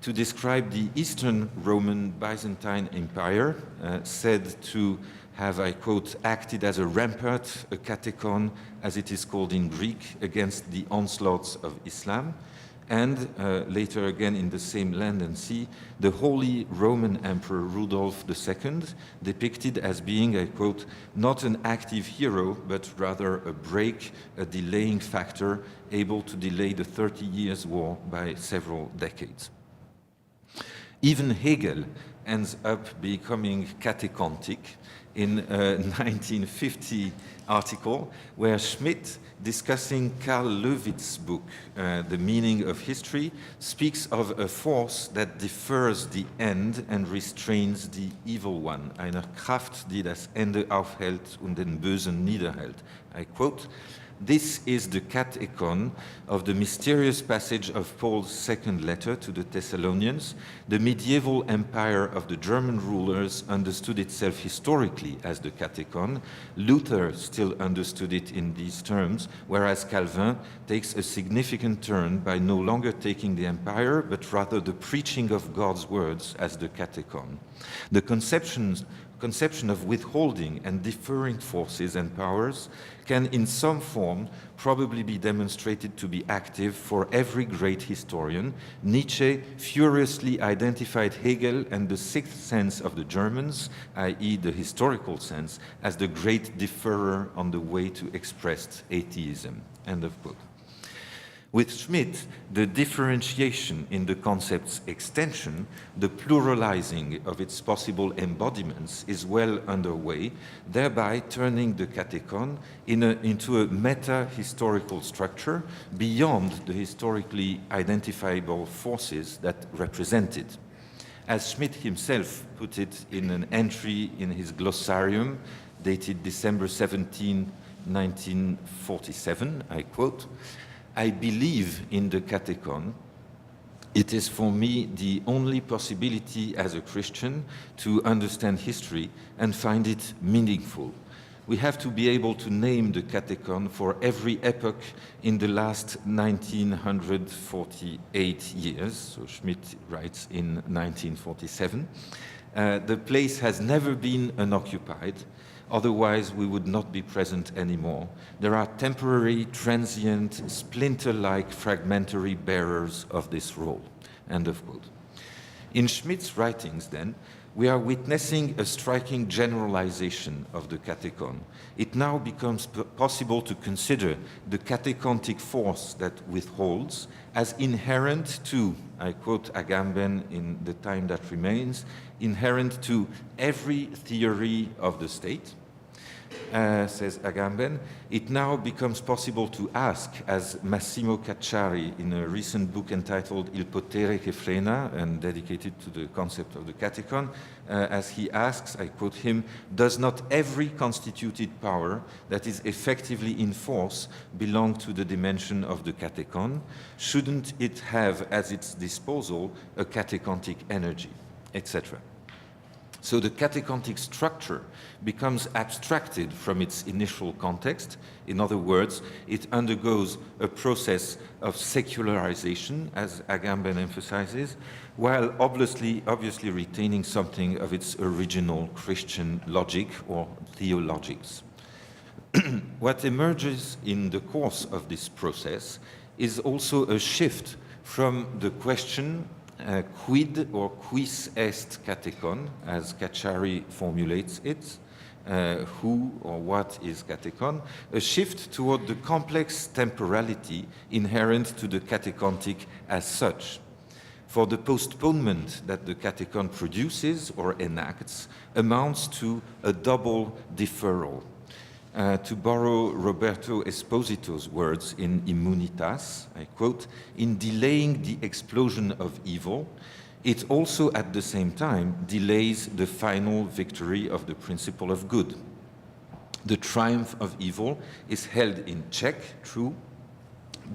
to describe the Eastern Roman Byzantine Empire, said to have, I quote, "acted as a rampart, a catechon, as it is called in Greek, against the onslaughts of Islam." And later again in the same Land and Sea, the Holy Roman Emperor Rudolf II, depicted as being, I quote, "not an active hero, but rather a brake, a delaying factor, able to delay the 30 Years' War by several decades." Even Hegel ends up becoming catechontic in a 1950 article where Schmitt, discussing Karl Löwitz's book, The Meaning of History, speaks of a force that defers the end and restrains the evil one, einer Kraft, die das Ende aufhält und den Bösen niederhält. I quote, "This is the catechon of the mysterious passage of Paul's second letter to the Thessalonians. The medieval empire of the German rulers understood itself historically as the catechon. Luther still understood it in these terms, whereas Calvin takes a significant turn by no longer taking the empire, but rather the preaching of God's words as the catechon. The conception of withholding and deferring forces and powers can in some form probably be demonstrated to be active for every great historian. Nietzsche furiously identified Hegel and the sixth sense of the Germans, i.e. the historical sense, as the great deferrer on the way to expressed atheism." End of quote. With Schmitt, the differentiation in the concept's extension, the pluralizing of its possible embodiments is well underway, thereby turning the catechon into a meta-historical structure beyond the historically identifiable forces that represent it. As Schmitt himself put it in an entry in his glossarium dated December 17, 1947, I quote, "I believe in the catechon. It is for me the only possibility as a Christian to understand history and find it meaningful. We have to be able to name the catechon for every epoch in the last 1948 years." So Schmitt writes in 1947. "The place has never been unoccupied. Otherwise, we would not be present anymore. There are temporary, transient, splinter-like, fragmentary bearers of this role." End of quote. In Schmitt's writings, then, we are witnessing a striking generalization of the catechon. It now becomes possible to consider the catechontic force that withholds as inherent to, I quote Agamben in The Time That Remains, inherent to every theory of the state, Says Agamben, it now becomes possible to ask, as Massimo Cacciari in a recent book entitled Il potere che frena, and dedicated to the concept of the Catacomb, as he asks, I quote him, does not every constituted power that is effectively in force belong to the dimension of the Catacomb? Shouldn't it have at its disposal a catacombic energy, etc.? So the catacombic structure becomes abstracted from its initial context. In other words, it undergoes a process of secularization, as Agamben emphasizes, while obviously retaining something of its original Christian logic or theologics. What emerges in the course of this process is also a shift from the question quid or quis est catacomb, as Cacciari formulates it, who or what is catacomb, a shift toward the complex temporality inherent to the catacombic as such. For the postponement that the catacomb produces or enacts amounts to a double deferral. To borrow Roberto Esposito's words in Immunitas, I quote, in delaying the explosion of evil, it also at the same time delays the final victory of the principle of good. The triumph of evil is held in check, true,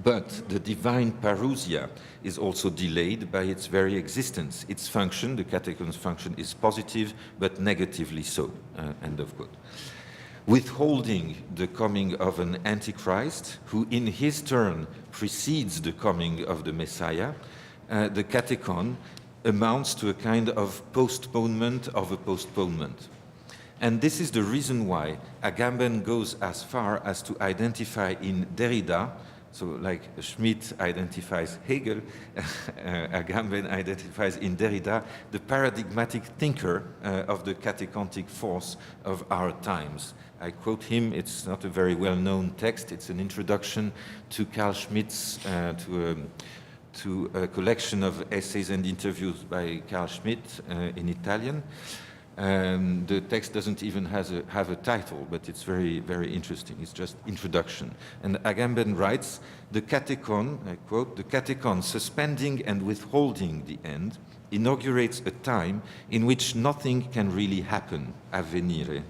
but the divine parousia is also delayed by its very existence. Its function, the catechumen's function, is positive, but negatively so, end of quote. Withholding the coming of an Antichrist, who in his turn precedes the coming of the Messiah, the catacomb amounts to a kind of postponement of a postponement. And this is the reason why Agamben goes as far as to identify in Derrida, so like Schmitt identifies Hegel, Agamben identifies in Derrida the paradigmatic thinker of the catacombic force of our times. I quote him, it's not a very well-known text, it's an introduction to Carl Schmitt's, to a collection of essays and interviews by Carl Schmitt in Italian. The text doesn't even have a title, but it's very, very interesting. It's just introduction. And Agamben writes, the catacomb, I quote, the catacomb suspending and withholding the end inaugurates a time in which nothing can really happen, avvenire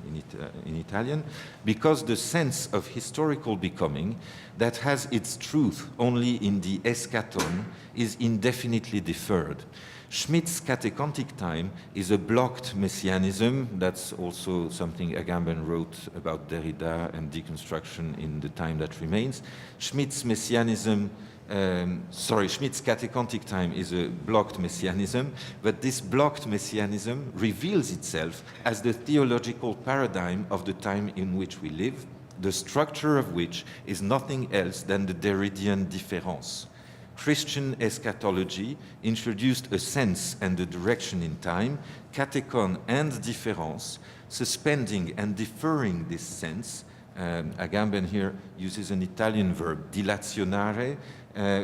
in Italian, because the sense of historical becoming that has its truth only in the eschaton is indefinitely deferred. Schmitt's catacombic time is a blocked messianism. That's also something Agamben wrote about Derrida and deconstruction in The Time That Remains. Schmitt's messianism, Schmitt's catacombic time is a blocked messianism, but this blocked messianism reveals itself as the theological paradigm of the time in which we live, the structure of which is nothing else than the Derridian différence. Christian eschatology introduced a sense and a direction in time, catacomb and différence, suspending and deferring this sense. Agamben here uses an Italian verb, dilazionare,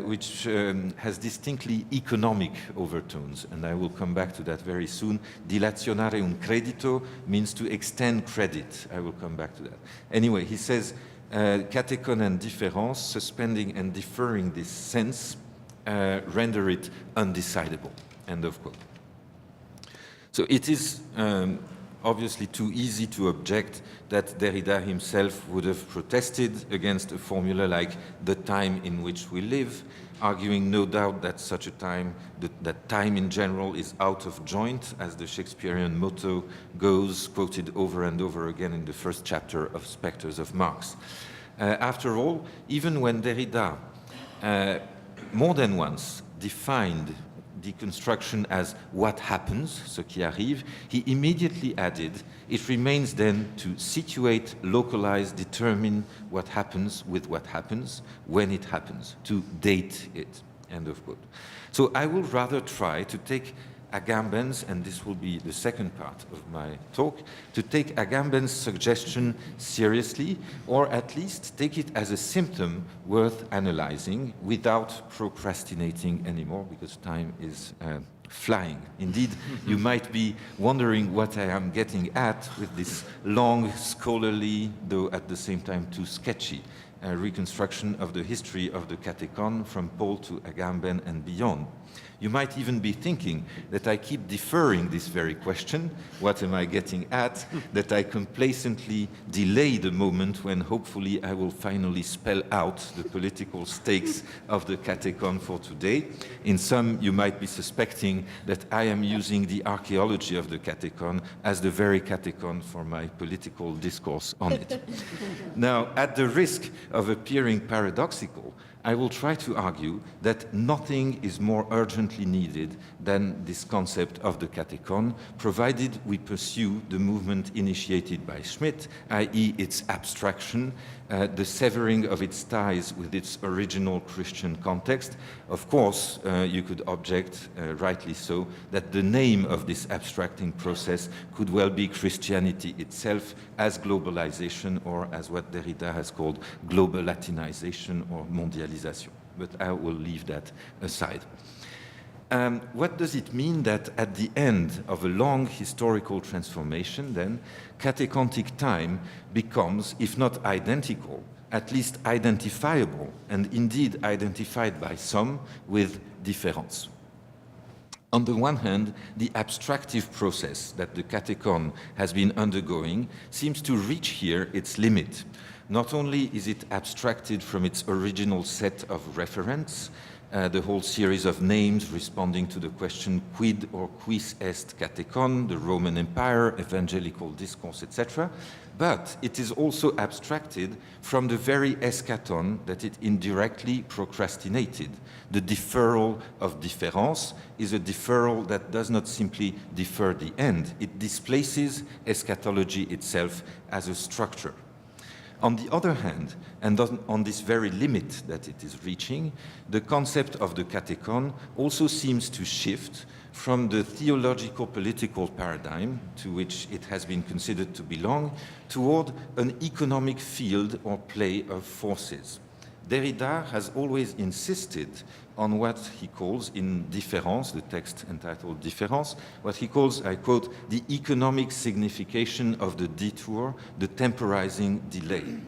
which has distinctly economic overtones, and I will come back to that very soon. Dilazionare un credito means to extend credit. I will come back to that. Anyway, he says, catacomb and différence, suspending and deferring this sense, render it undecidable, end of quote. So it is obviously too easy to object that Derrida himself would have protested against a formula like the time in which we live, arguing no doubt that such a time, that time in general is out of joint, as the Shakespearean motto goes, quoted over and over again in the first chapter of Spectres of Marx. After all, even when Derrida more than once defined deconstruction as what happens, ce qui arrive, he immediately added, it remains then to situate, localize, determine what happens with what happens, when it happens, to date it, end of quote. So I will rather try to take Agamben's, and this will be the second part of my talk, to take Agamben's suggestion seriously, or at least take it as a symptom worth analyzing without procrastinating anymore, because time is flying. Indeed, you might be wondering what I am getting at with this long, scholarly, though at the same time too sketchy, reconstruction of the history of the Catacomb from Paul to Agamben and beyond. You might even be thinking that I keep deferring this very question, what am I getting at, that I complacently delay the moment when hopefully I will finally spell out the political stakes of the Catacomb for today. In some, you might be suspecting that I am using the archaeology of the Catacomb as the very Catacomb for my political discourse on it. Now, at the risk of appearing paradoxical, I will try to argue that nothing is more urgently needed than this concept of the Catacomb, provided we pursue the movement initiated by Schmitt, i.e. its abstraction, the severing of its ties with its original Christian context. Of course, you could object, rightly so, that the name of this abstracting process could well be Christianity itself as globalization, or as what Derrida has called global Latinization or mondialization. But I will leave that aside. What does it mean that at the end of a long historical transformation, then, catacontic time becomes, if not identical, at least identifiable, and indeed identified by some with difference? On the one hand, the abstractive process that the Catacomb has been undergoing seems to reach here its limit. Not only is it abstracted from its original set of referents, the whole series of names responding to the question quid or quis est Catacomb, the Roman Empire, evangelical discourse, etc., but it is also abstracted from the very eschaton that it indirectly procrastinated. The deferral of différance is a deferral that does not simply defer the end, it displaces eschatology itself as a structure. On the other hand, and on this very limit that it is reaching, the concept of the Catacomb also seems to shift from the theological political paradigm to which it has been considered to belong toward an economic field or play of forces. Derrida has always insisted on what he calls in Différence, the text entitled Différence, what he calls, I quote, the economic signification of the detour, the temporizing delay.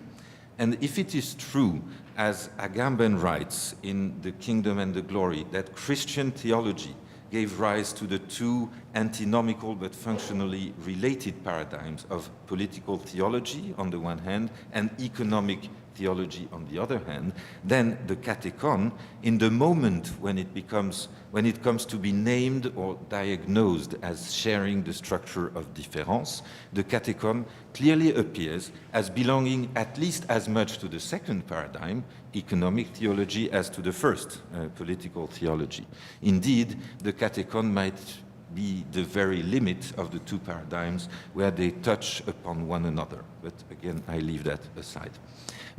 And if it is true, as Agamben writes in The Kingdom and the Glory, that Christian theology gave rise to the two antinomical but functionally related paradigms of political theology on the one hand and economic theology on the other hand, then the Catacomb, in the moment when it comes to be named or diagnosed as sharing the structure of différance, the Catacomb clearly appears as belonging at least as much to the second paradigm, economic theology, as to the first, political theology. Indeed, the Catacomb might be the very limit of the two paradigms where they touch upon one another. But again, I leave that aside.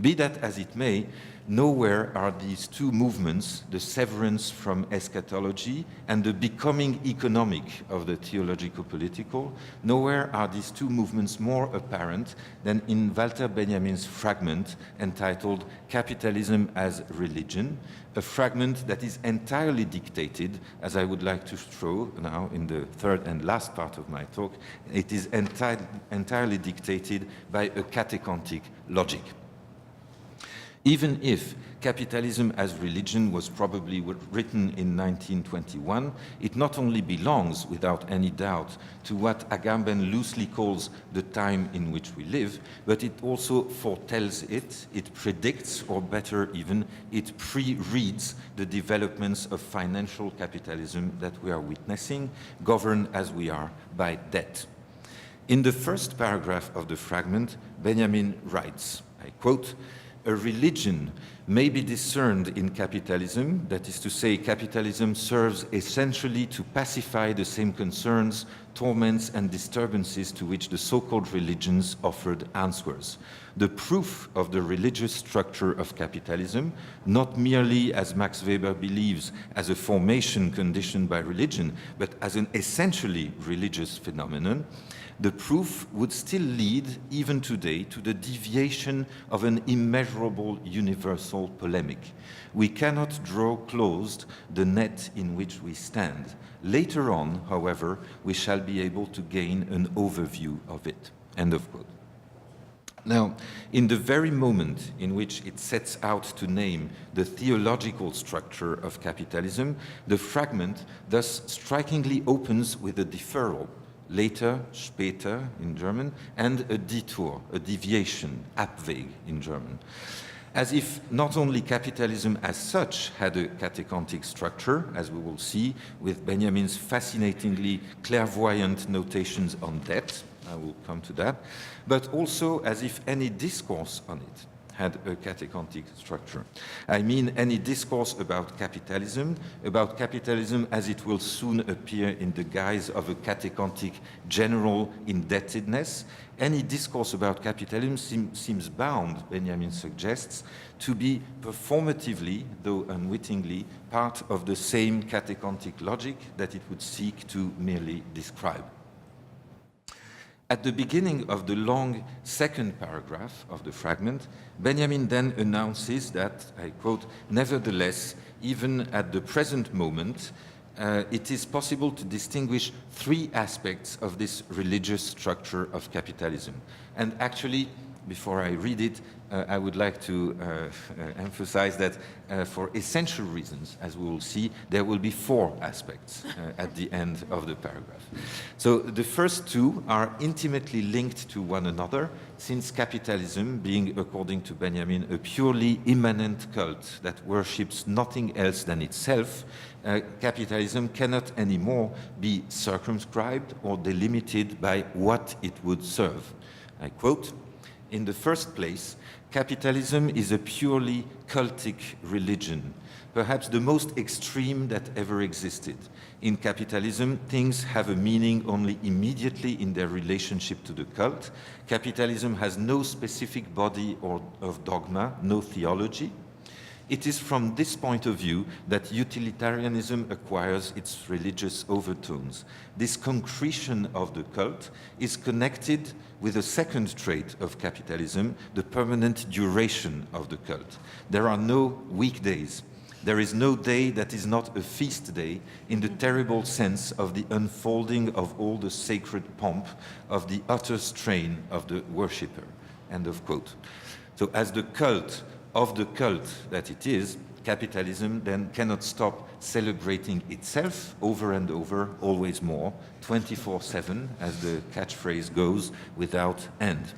Be that as it may, nowhere are these two movements, the severance from eschatology and the becoming economic of the theologico-political, nowhere are these two movements more apparent than in Walter Benjamin's fragment entitled Capitalism as Religion, a fragment that is entirely dictated, as I would like to show now in the third and last part of my talk, it is entirely dictated by a catacontic logic. Even if Capitalism as Religion was probably written in 1921, it not only belongs, without any doubt, to what Agamben loosely calls the time in which we live, but it also foretells it, it predicts, or better even, it pre-reads the developments of financial capitalism that we are witnessing, governed as we are by debt. In the first paragraph of the fragment, Benjamin writes, I quote, "A religion may be discerned in capitalism, that is to say, capitalism serves essentially to pacify the same concerns, torments, and disturbances to which the so-called religions offered answers. The proof of the religious structure of capitalism, not merely, as Max Weber believes, as a formation conditioned by religion, but as an essentially religious phenomenon, the proof would still lead, even today, to the deviation of an immeasurable immeasurable universal polemic. We cannot draw closed the net in which we stand. Later on, however, we shall be able to gain an overview of it." End of quote. Now, in the very moment in which it sets out to name the theological structure of capitalism, the fragment thus strikingly opens with a deferral, later, später in German, and a detour, a deviation, Abweg in German. As if not only capitalism as such had a catacombic structure, as we will see with Benjamin's fascinatingly clairvoyant notations on debt, I will come to that, but also as if any discourse on it had a catacombic structure. I mean any discourse about capitalism as it will soon appear in the guise of a catacombic general indebtedness. Any discourse about capitalism seems bound, Benjamin suggests, to be performatively, though unwittingly, part of the same catacombic logic that it would seek to merely describe. At the beginning of the long second paragraph of the fragment, Benjamin then announces that, I quote, "Nevertheless, even at the present moment, it is possible to distinguish three aspects of this religious structure of capitalism." And actually, before I read it, I would like to emphasize that for essential reasons, as we will see, there will be four aspects at the end of the paragraph. So the first two are intimately linked to one another, since capitalism, being, according to Benjamin, a purely immanent cult that worships nothing else than itself, capitalism cannot anymore be circumscribed or delimited by what it would serve. I quote, "In the first place, capitalism is a purely cultic religion, perhaps the most extreme that ever existed. In capitalism, things have a meaning only immediately in their relationship to the cult. Capitalism has no specific body of dogma, no theology. It is from this point of view that utilitarianism acquires its religious overtones. This concretion of the cult is connected with a second trait of capitalism, the permanent duration of the cult. There are no weekdays. There is no day that is not a feast day in the terrible sense of the unfolding of all the sacred pomp of the utter strain of the worshipper." End of quote. So as the cult of the cult that it is, capitalism then cannot stop celebrating itself over and over, always more, 24/7, as the catchphrase goes, without end.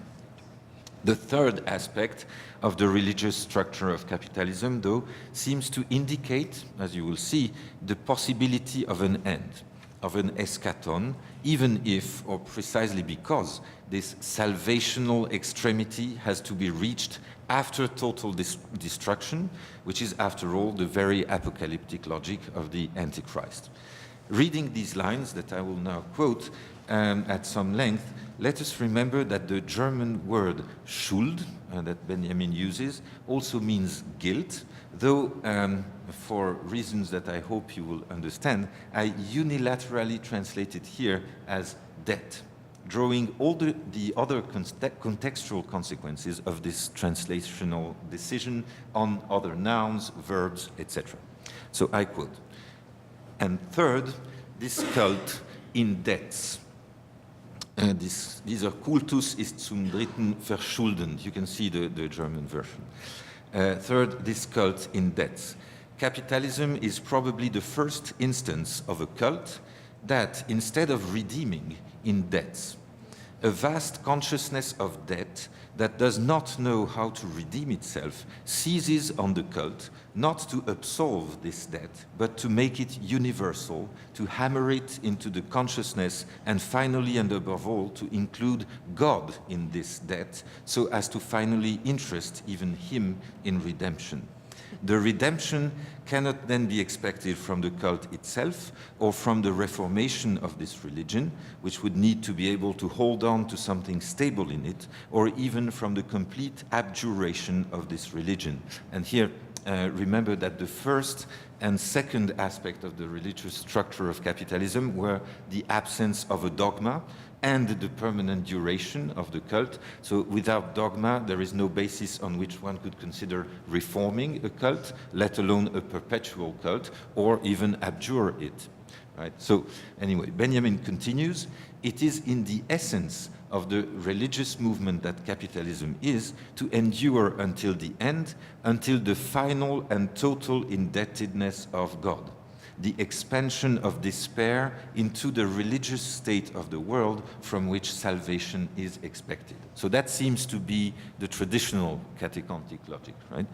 The third aspect of the religious structure of capitalism, though, seems to indicate, as you will see, the possibility of an end, of an eschaton, even if, or precisely because, this salvational extremity has to be reached after total destruction, which is, after all, the very apocalyptic logic of the Antichrist. Reading these lines that I will now quote at some length, let us remember that the German word Schuld, that Benjamin uses, also means guilt, though for reasons that I hope you will understand, I unilaterally translate it here as debt, drawing all the other contextual consequences of this translational decision on other nouns, verbs, etc. So I quote, "And third, this cult in debts." Dieser Kultus ist zum Dritten verschuldend. You can see the German version. Third, this cult in debts. Capitalism is probably the first instance of a cult that, instead of redeeming, in debts. A vast consciousness of debt that does not know how to redeem itself seizes on the cult not to absolve this debt, but to make it universal, to hammer it into the consciousness, and finally and above all, to include God in this debt, so as to finally interest even him in redemption. The redemption cannot then be expected from the cult itself or from the reformation of this religion, which would need to be able to hold on to something stable in it, or even from the complete abjuration of this religion. And here remember that the first and second aspect of the religious structure of capitalism were the absence of a dogma and the permanent duration of the cult. So without dogma, there is no basis on which one could consider reforming a cult, let alone a perpetual cult, or even abjure it. Right? So anyway, Benjamin continues, it is in the essence of the religious movement that capitalism is to endure until the end, until the final and total indebtedness of God, the expansion of despair into the religious state of the world from which salvation is expected. So that seems to be the traditional catacombic logic, right?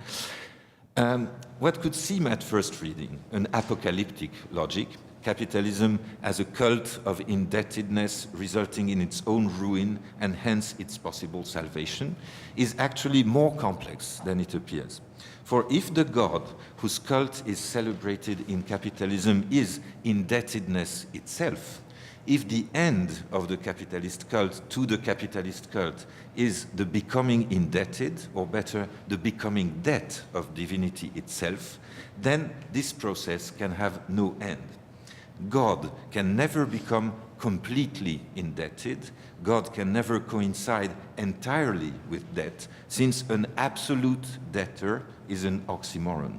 What could seem at first reading an apocalyptic logic, capitalism as a cult of indebtedness resulting in its own ruin and hence its possible salvation, is actually more complex than it appears. For if the God whose cult is celebrated in capitalism is indebtedness itself, if the end of the capitalist cult to the capitalist cult is the becoming indebted, or better, the becoming debt of divinity itself, then this process can have no end. God can never become completely indebted. God can never coincide entirely with debt, since an absolute debtor is an oxymoron.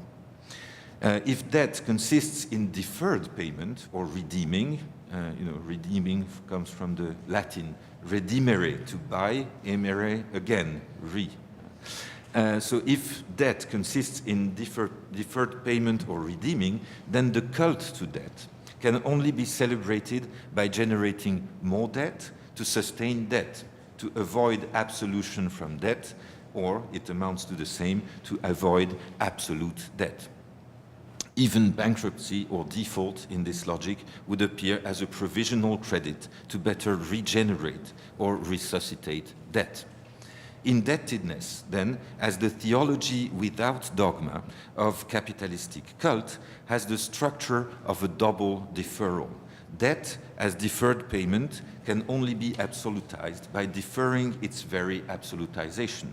If debt consists in deferred payment or redeeming, redeeming comes from the Latin redimere, to buy, emere, again, re. So if debt consists in deferred payment or redeeming, then the cult to debt can only be celebrated by generating more debt to sustain debt, to avoid absolution from debt, or it amounts to the same, to avoid absolute debt. Even bankruptcy or default in this logic would appear as a provisional credit to better regenerate or resuscitate debt. Indebtedness, then, as the theology without dogma of capitalistic cult, has the structure of a double deferral. Debt, as deferred payment, can only be absolutized by deferring its very absolutization.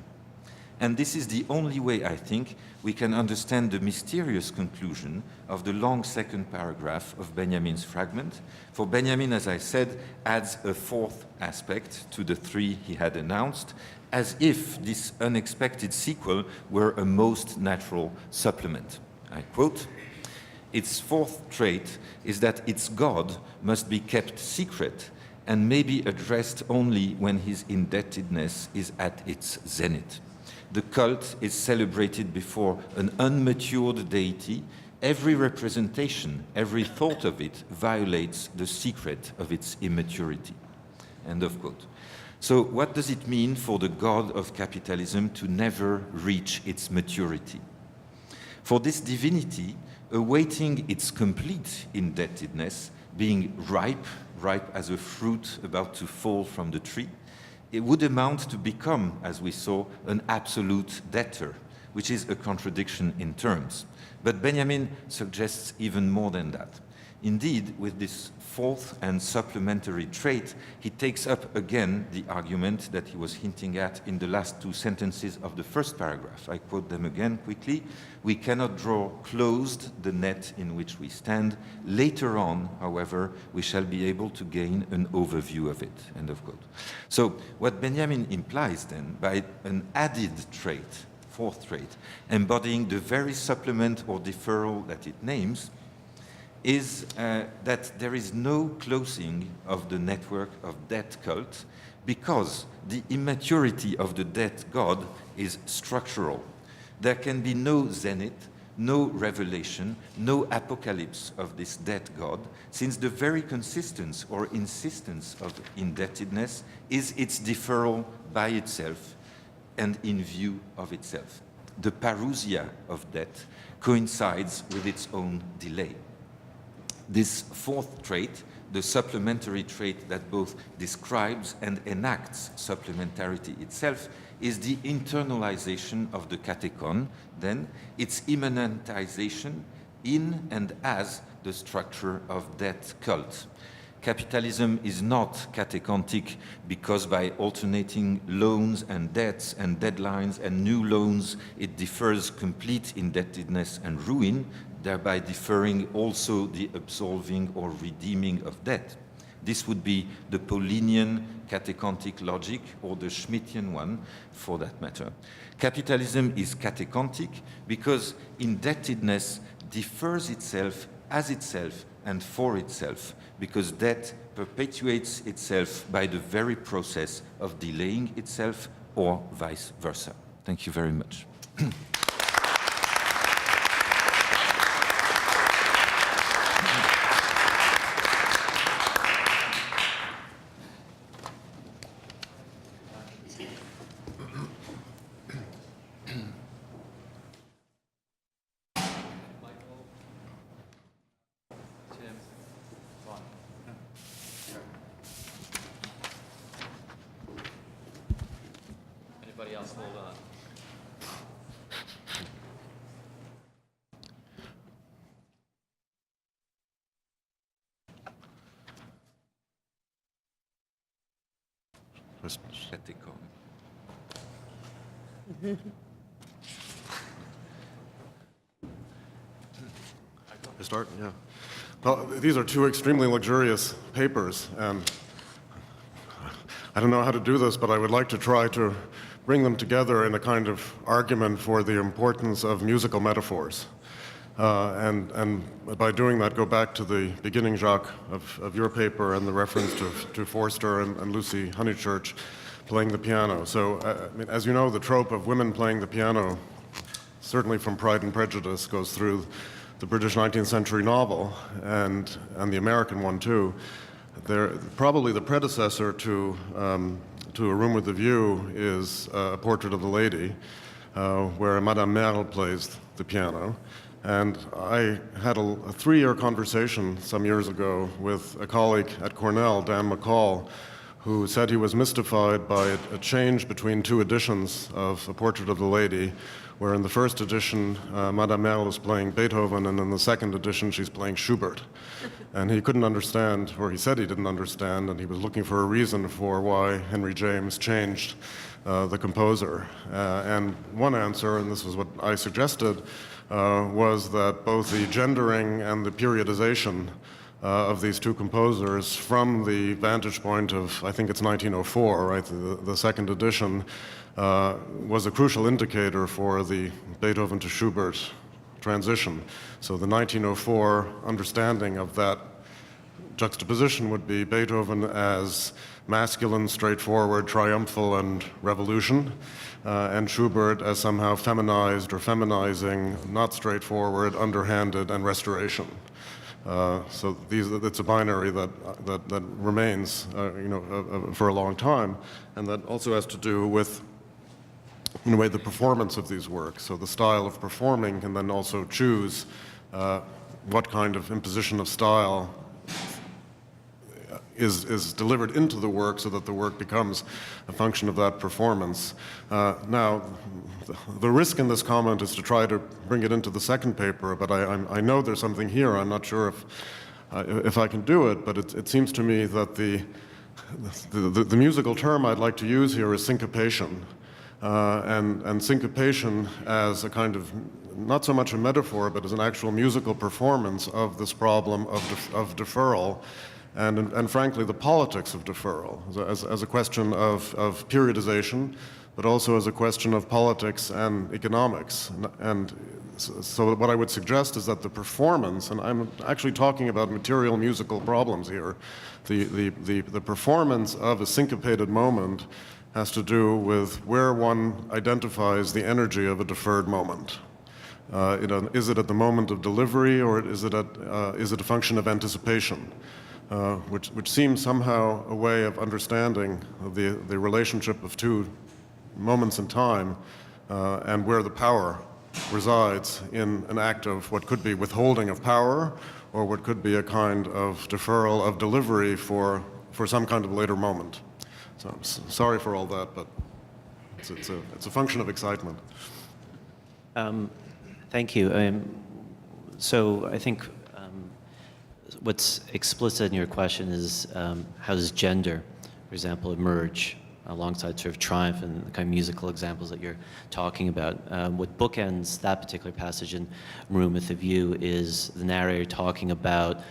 And this is the only way, I think, we can understand the mysterious conclusion of the long second paragraph of Benjamin's fragment. For Benjamin, as I said, adds a fourth aspect to the three he had announced, as if this unexpected sequel were a most natural supplement. I quote, "Its fourth trait is that its God must be kept secret and may be addressed only when his indebtedness is at its zenith. The cult is celebrated before an unmatured deity. Every representation, every thought of it violates the secret of its immaturity." End of quote. So what does it mean for the God of capitalism to never reach its maturity? For this divinity, awaiting its complete indebtedness, being ripe as a fruit about to fall from the tree, it would amount to become, as we saw, an absolute debtor, which is a contradiction in terms. But Benjamin suggests even more than that. Indeed, with this fourth and supplementary trait, he takes up again the argument that he was hinting at in the last two sentences of the first paragraph. I quote them again quickly. "We cannot draw closed the net in which we stand. Later on, however, we shall be able to gain an overview of it." End of quote. So what Benjamin implies then, by an added trait, fourth trait, embodying the very supplement or deferral that it names, is that there is no closing of the network of debt cult because the immaturity of the debt God is structural. There can be no zenith, no revelation, no apocalypse of this debt God, since the very consistence or insistence of indebtedness is its deferral by itself and in view of itself. The parousia of debt coincides with its own delay. This fourth trait, the supplementary trait that both describes and enacts supplementarity itself, is the internalization of the catacomb, then its immanentization in and as the structure of debt cult. Capitalism is not catecontic because by alternating loans and debts and deadlines and new loans, it defers complete indebtedness and ruin, thereby deferring also the absolving or redeeming of debt. This would be the Paulinian catecontic logic, or the Schmittian one, for that matter. Capitalism is catecontic because indebtedness differs itself as itself and for itself, because debt perpetuates itself by the very process of delaying itself, or vice versa. Thank you very much. Anybody else hold on? Catacomb. I start? Yeah. Well, these are two extremely luxurious papers, and I don't know how to do this, but I would like to try to bring them together in a kind of argument for the importance of musical metaphors. And by doing that, go back to the beginning, Jacques, of your paper and the reference to Forster and Lucy Honeychurch playing the piano. So, I mean, as you know, the trope of women playing the piano, certainly from Pride and Prejudice, goes through the British 19th century novel and the American one too. They're probably the predecessor to A Room with a View is A Portrait of the Lady, where Madame Merle plays the piano. And I had a 3-year conversation some years ago with a colleague at Cornell, Dan McCall, who said he was mystified by a change between 2 editions of A Portrait of the Lady, where in the first edition, Madame Merle is playing Beethoven, and in the second edition, she's playing Schubert. And he couldn't understand, or he said he didn't understand, and he was looking for a reason for why Henry James changed the composer. And one answer, and this was what I suggested, was that both the gendering and the periodization of these 2 composers from the vantage point of, I think it's 1904, right, the second edition, was a crucial indicator for the Beethoven to Schubert transition. So the 1904 understanding of that juxtaposition would be Beethoven as masculine, straightforward, triumphal, and revolution, and Schubert as somehow feminized or feminizing, not straightforward, underhanded, and restoration. So it's a binary that remains, for a long time, and that also has to do with, in a way, the performance of these works. So the style of performing can then also choose what kind of imposition of style is delivered into the work so that the work becomes a function of that performance. Now, the risk in this comment is to try to bring it into the second paper, but I know there's something here. I'm not sure if I can do it, but it seems to me that the musical term I'd like to use here is syncopation. And syncopation as a kind of, not so much a metaphor, but as an actual musical performance of this problem of deferral, and frankly, the politics of deferral, as a question of periodization, but also as a question of politics and economics. And so what I would suggest is that the performance, and I'm actually talking about material musical problems here, the performance of a syncopated moment has to do with where one identifies the energy of a deferred moment. Is it at the moment of delivery, or is it a function of anticipation? Which seems somehow a way of understanding the relationship of 2 moments in time and where the power resides in an act of what could be withholding of power, or what could be a kind of deferral of delivery for some kind of later moment. So I'm sorry for all that, but it's a function of excitement. Thank you. So I think what's explicit in your question is how does gender, for example, emerge alongside sort of triumph and the kind of musical examples that you're talking about. What bookends that particular passage in Room with a View is the narrator talking about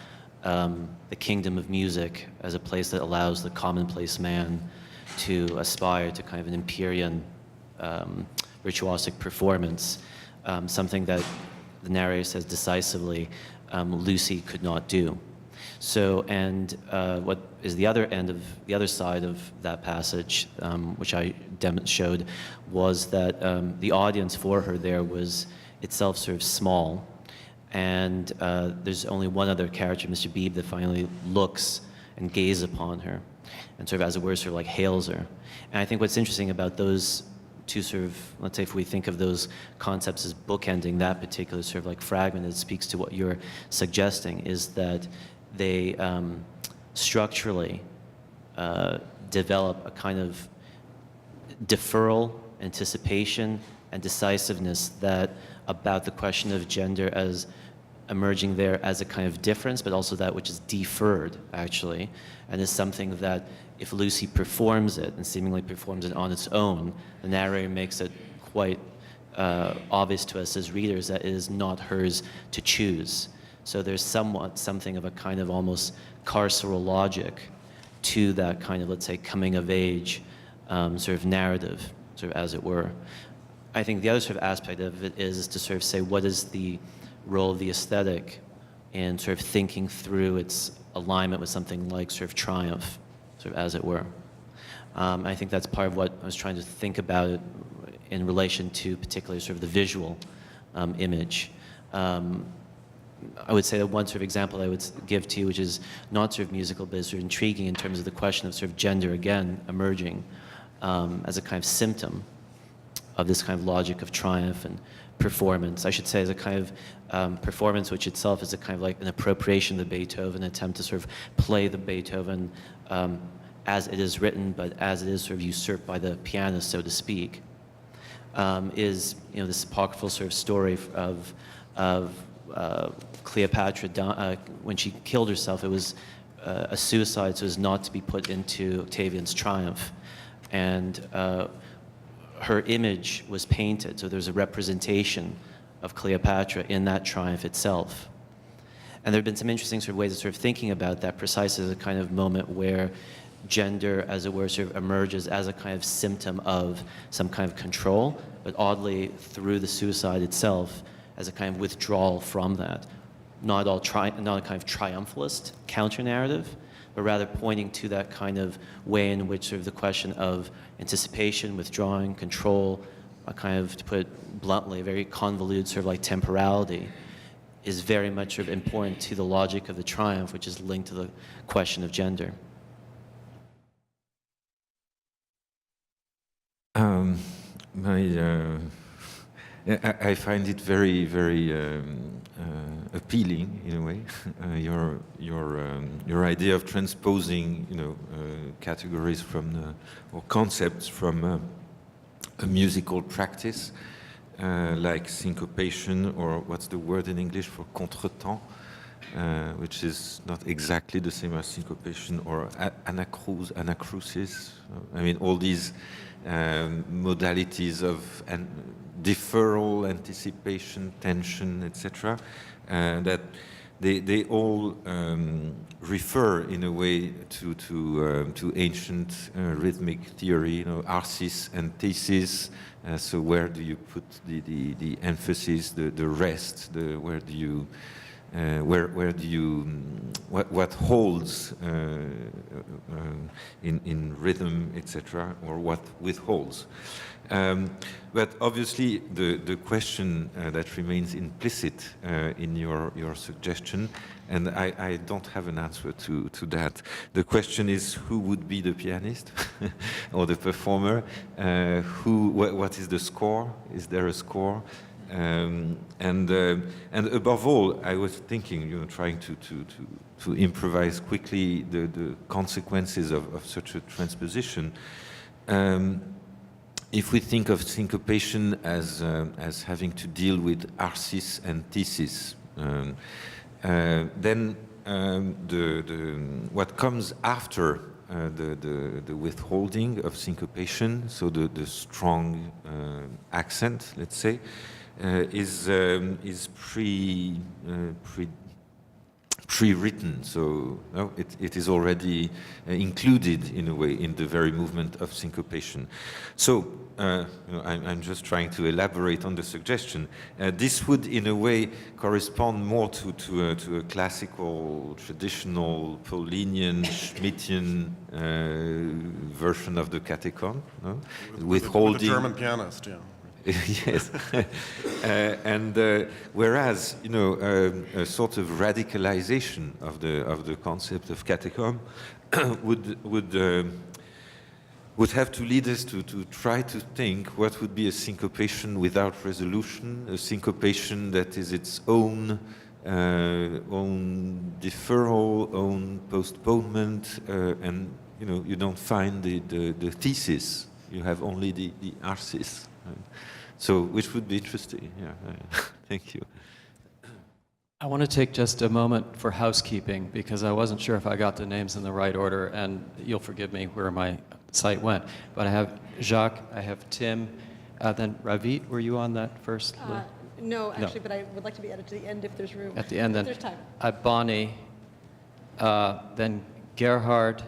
the kingdom of music as a place that allows the commonplace man to aspire to kind of an Empyrean virtuosic performance, something that the narrator says decisively Lucy could not do. So, and what is the other side of that passage, which I showed, was that the audience for her there was itself sort of small, and there's only one other character, Mr. Beebe, that finally looks and gazes upon her, and sort of, as it were, sort of like hails her. And I think what's interesting about those two sort of, let's say if we think of those concepts as bookending that particular sort of like fragment that speaks to what you're suggesting, is that they structurally develop a kind of deferral, anticipation, and decisiveness that about the question of gender as emerging there as a kind of difference, but also that which is deferred, actually, and is something that if Lucy performs it, and seemingly performs it on its own, the narrator makes it quite obvious to us as readers that it is not hers to choose. So there's something of a kind of almost carceral logic to that kind of, let's say, coming of age sort of narrative, sort of as it were. I think the other sort of aspect of it is to sort of say, what is the role of the aesthetic in sort of thinking through its alignment with something like sort of triumph, sort of as it were. I think that's part of what I was trying to think about it in relation to particularly sort of the visual image. I would say that one sort of example I would give to you, which is not sort of musical, but is sort of intriguing in terms of the question of sort of gender again emerging as a kind of symptom of this kind of logic of triumph and performance. I should say as a kind of performance which itself is a kind of like an appropriation of the Beethoven, an attempt to sort of play the Beethoven as it is written, but as it is sort of usurped by the pianist, so to speak, is, you know, this apocryphal sort of story of Cleopatra, when she killed herself, it was a suicide, so as not to be put into Octavian's triumph. And her image was painted, so there's a representation of Cleopatra in that triumph itself. And there have been some interesting sort of ways of sort of thinking about that precisely as a kind of moment where gender, as it were, sort of emerges as a kind of symptom of some kind of control, but oddly through the suicide itself as a kind of withdrawal from that. Not a kind of triumphalist counter-narrative, but rather pointing to that kind of way in which sort of the question of anticipation, withdrawing, control, a kind of, to put it bluntly, a very convoluted sort of like temporality, is very much sort of important to the logic of the triumph, which is linked to the question of gender. I find it very, very appealing in a way. Your idea of transposing, categories from or concepts from a musical practice, like syncopation, or what's the word in English for contretemps, which is not exactly the same as syncopation, or anacrusis. I mean, all these modalities of deferral, anticipation, tension, etc., that they all refer in a way to ancient rhythmic theory, arsis and thesis. So where do you put the emphasis, the rest, where do you what holds in rhythm, etc., or what withholds? But obviously, the question that remains implicit in your suggestion, and I don't have an answer to that. The question is, who would be the pianist or the performer? What is the score? Is there a score? And above all, I was thinking, trying to improvise quickly the consequences of such a transposition. If we think of syncopation as having to deal with arsis and thesis, then what comes after the withholding of syncopation, so the strong accent, let's say, is pre-written, so no, it is already included in a way in the very movement of syncopation. So I'm just trying to elaborate on the suggestion. This would, in a way, correspond more to a classical, traditional, Paulinian, Schmittian version of the Catacomb, no? Withholding. With a German pianist, yeah. Yes, and whereas a sort of radicalization of the concept of catacomb would have to lead us to try to think what would be a syncopation without resolution, a syncopation that is its own deferral, own postponement, and you don't find the thesis. You have only the arsis. So, which would be interesting. Yeah, thank you. I want to take just a moment for housekeeping because I wasn't sure if I got the names in the right order, and you'll forgive me where my site went. But I have Jacques, I have Tim, then Ravit. Were you on that first? No, actually, but I would like to be added to the end if there's room. At the end, then. If there's time. Bonnie, then Gerhard,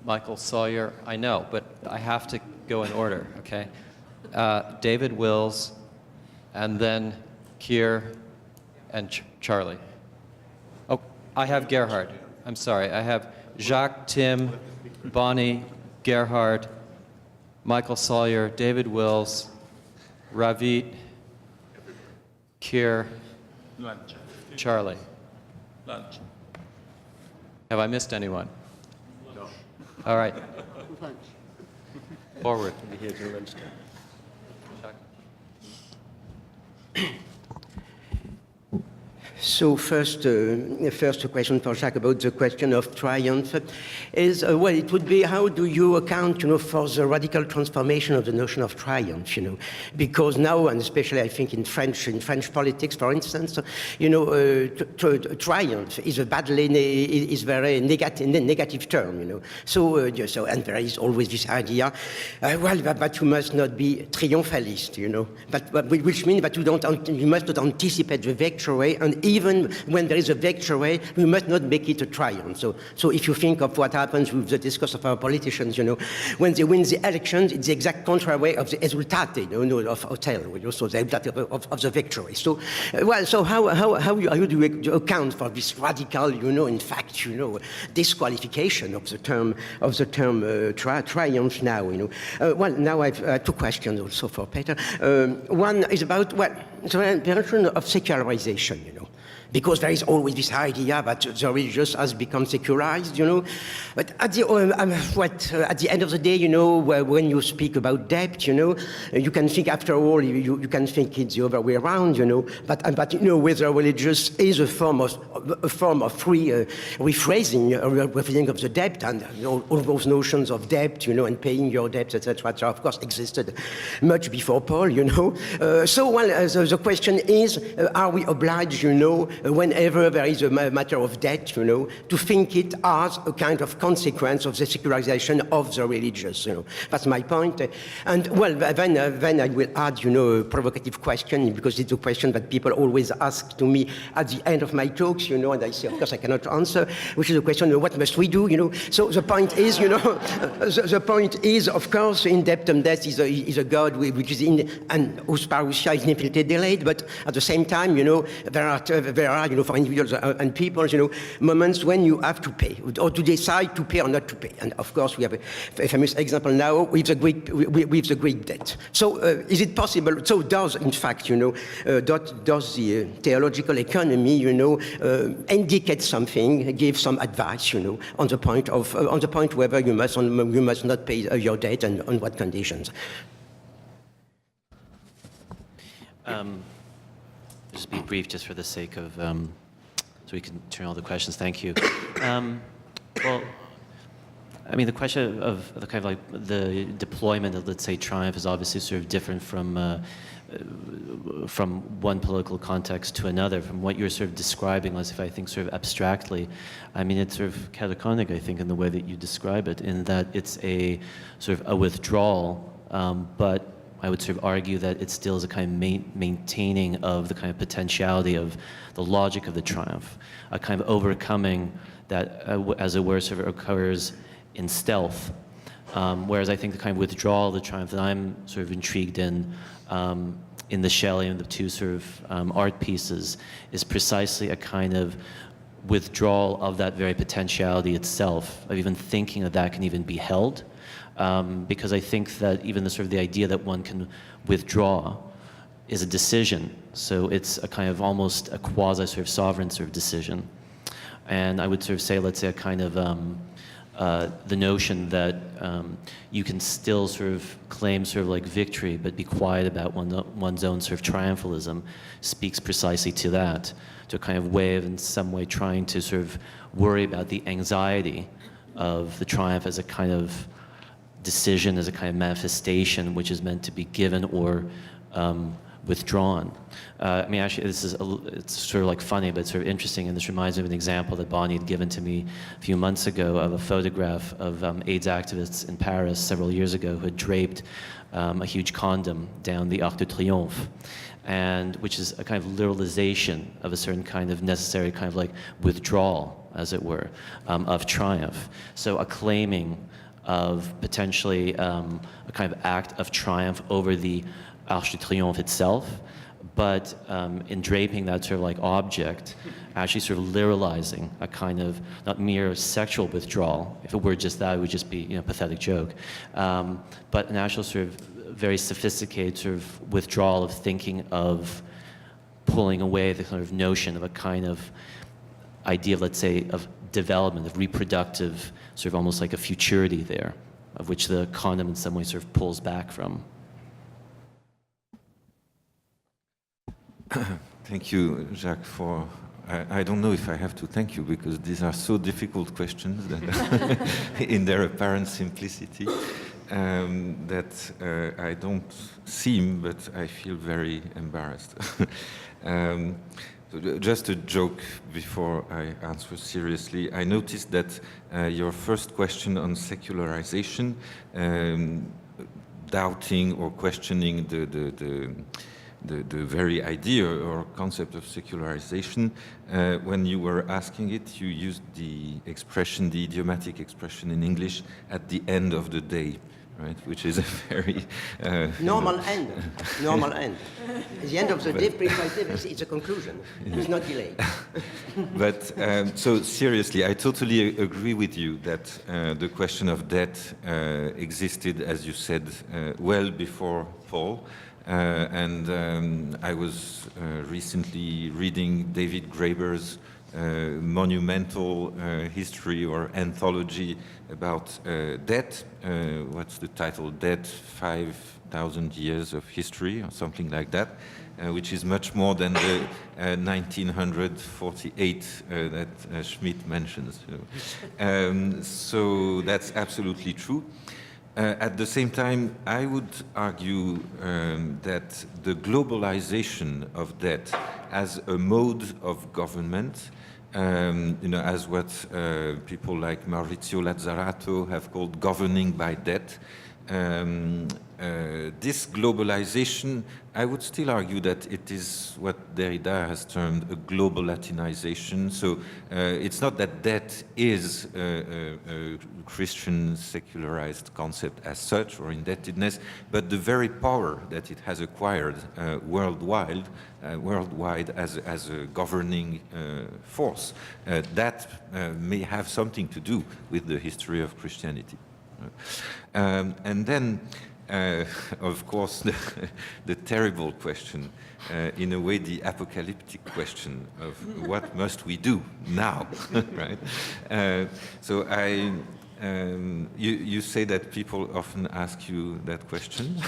Michael Sawyer. I know, but I have to go in order. Okay. David Wills, and then Kier and Charlie. Oh, I have Gerhard. I'm sorry. I have Jacques, Tim, Bonnie, Gerhard, Michael Sawyer, David Wills, Ravit, Kier, Charlie. Have I missed anyone? No. All right. Forward. So first a question for Jacques about the question of triumph is, well, it would be how do you account, for the radical transformation of the notion of triumph, because now, and especially I think in French politics, for instance, triumph is a badly, is very negative term, So and there is always this idea, but you must not be triumphalist, but which means that you must not anticipate the victory, and even when there is a victory, we must not make it a triumph. So if you think of what happens with the discourse of our politicians, when they win the elections, it's the exact contrary of the resultate, of hotel, so the resultate of the victory. So, so how do you account for this radical, in fact, disqualification of the term triumph now, now I've two questions also for Peter. One is about, the direction of secularization, because there is always this idea that the religious has become secularized, But at the end of the day, when you speak about debt, you can think, after all, you can think it's the other way around, But whether religious is a form of free rephrasing of the debt, and all those notions of debt, and paying your debts, etc., of course existed much before Paul, So, the question is, are we obliged, whenever there is a matter of debt, to think it as a kind of consequence of the secularization of the religious, That's my point. And then I will add, a provocative question, because it's a question that people always ask to me at the end of my talks, and I say, of course, I cannot answer, which is a question of what must we do, So the point is, the point is, of course, indebtedness is a God which is and whose parousia is infinitely delayed, but at the same time, there are, for individuals and people, moments when you have to pay, or to decide to pay or not to pay. And of course, we have a famous example now with the Greek debt. So is it possible, so does, in fact, does the theological economy, indicate something, give some advice, on the point whether you must not pay your debt and on what conditions? Just be brief, just for the sake of, so we can turn all the questions. Thank you. Well, I mean, the question of the kind of like the deployment of, let's say, triumph is obviously sort of different from from one political context to another, from what you're sort of describing, as if I think sort of abstractly. I mean, it's sort of cataconic, I think, in the way that you describe it, in that it's a sort of a withdrawal, but I would sort of argue that it still is a kind of maintaining of the kind of potentiality of the logic of the triumph, a kind of overcoming that, as it were, sort of occurs in stealth. Whereas I think the kind of withdrawal of the triumph that I'm sort of intrigued in the Shelley and the two sort of art pieces is precisely a kind of withdrawal of that very potentiality itself, of even thinking that that can even be held. Because I think that even the sort of the idea that one can withdraw is a decision. So it's a kind of almost a quasi sort of sovereign sort of decision. And I would sort of say, let's say, a kind of the notion that you can still sort of claim sort of like victory, but be quiet about one's own sort of triumphalism, speaks precisely to that, to a kind of way of in some way trying to sort of worry about the anxiety of the triumph as a kind of decision, as a kind of manifestation which is meant to be given or withdrawn. I mean, actually, it's sort of like funny, but it's sort of interesting, and this reminds me of an example that Bonnie had given to me a few months ago of a photograph of AIDS activists in Paris several years ago who had draped a huge condom down the Arc de Triomphe, and which is a kind of literalization of a certain kind of necessary kind of like withdrawal, as it were, of triumph. So a claiming of potentially a kind of act of triumph over the Arc de Triomphe itself, but in draping that sort of like object, actually sort of literalizing a kind of not mere sexual withdrawal. If it were just that, it would just be, you know, a pathetic joke, but an actual sort of very sophisticated sort of withdrawal of thinking of pulling away the kind of notion of a kind of idea of, let's say, of development, of reproductive, sort of almost like a futurity there, of which the condom in some way sort of pulls back from. Thank you, Jacques, for... I don't know if I have to thank you, because these are so difficult questions that in their apparent simplicity, that I don't seem, but I feel very embarrassed. Just a joke before I answer seriously. I noticed that your first question on secularization, doubting or questioning the very idea or concept of secularization, when you were asking it, you used the expression, the idiomatic expression in English, at the end of the day, right? Which is a very... normal end. Normal end. At the end of the day, precisely, it's a conclusion. It's not delayed. But, so seriously, I totally agree with you that the question of death existed, as you said, well before Paul. And I was recently reading David Graeber's monumental history or anthology about death. What's the title? Death, 5,000 Years of History, or something like that, which is much more than the 1948 that Schmidt mentions. So that's absolutely true. At the same time, I would argue that the globalization of debt as a mode of government, you know, as what people like Maurizio Lazzarato have called governing by debt, this globalization, I would still argue that it is what Derrida has termed a global Latinization. So it's not that debt is a Christian secularized concept as such, or indebtedness, but the very power that it has acquired worldwide as a governing force. That may have something to do with the history of Christianity. And then, of course, the terrible question, in a way the apocalyptic question of what must we do now, right? So you say that people often ask you that question.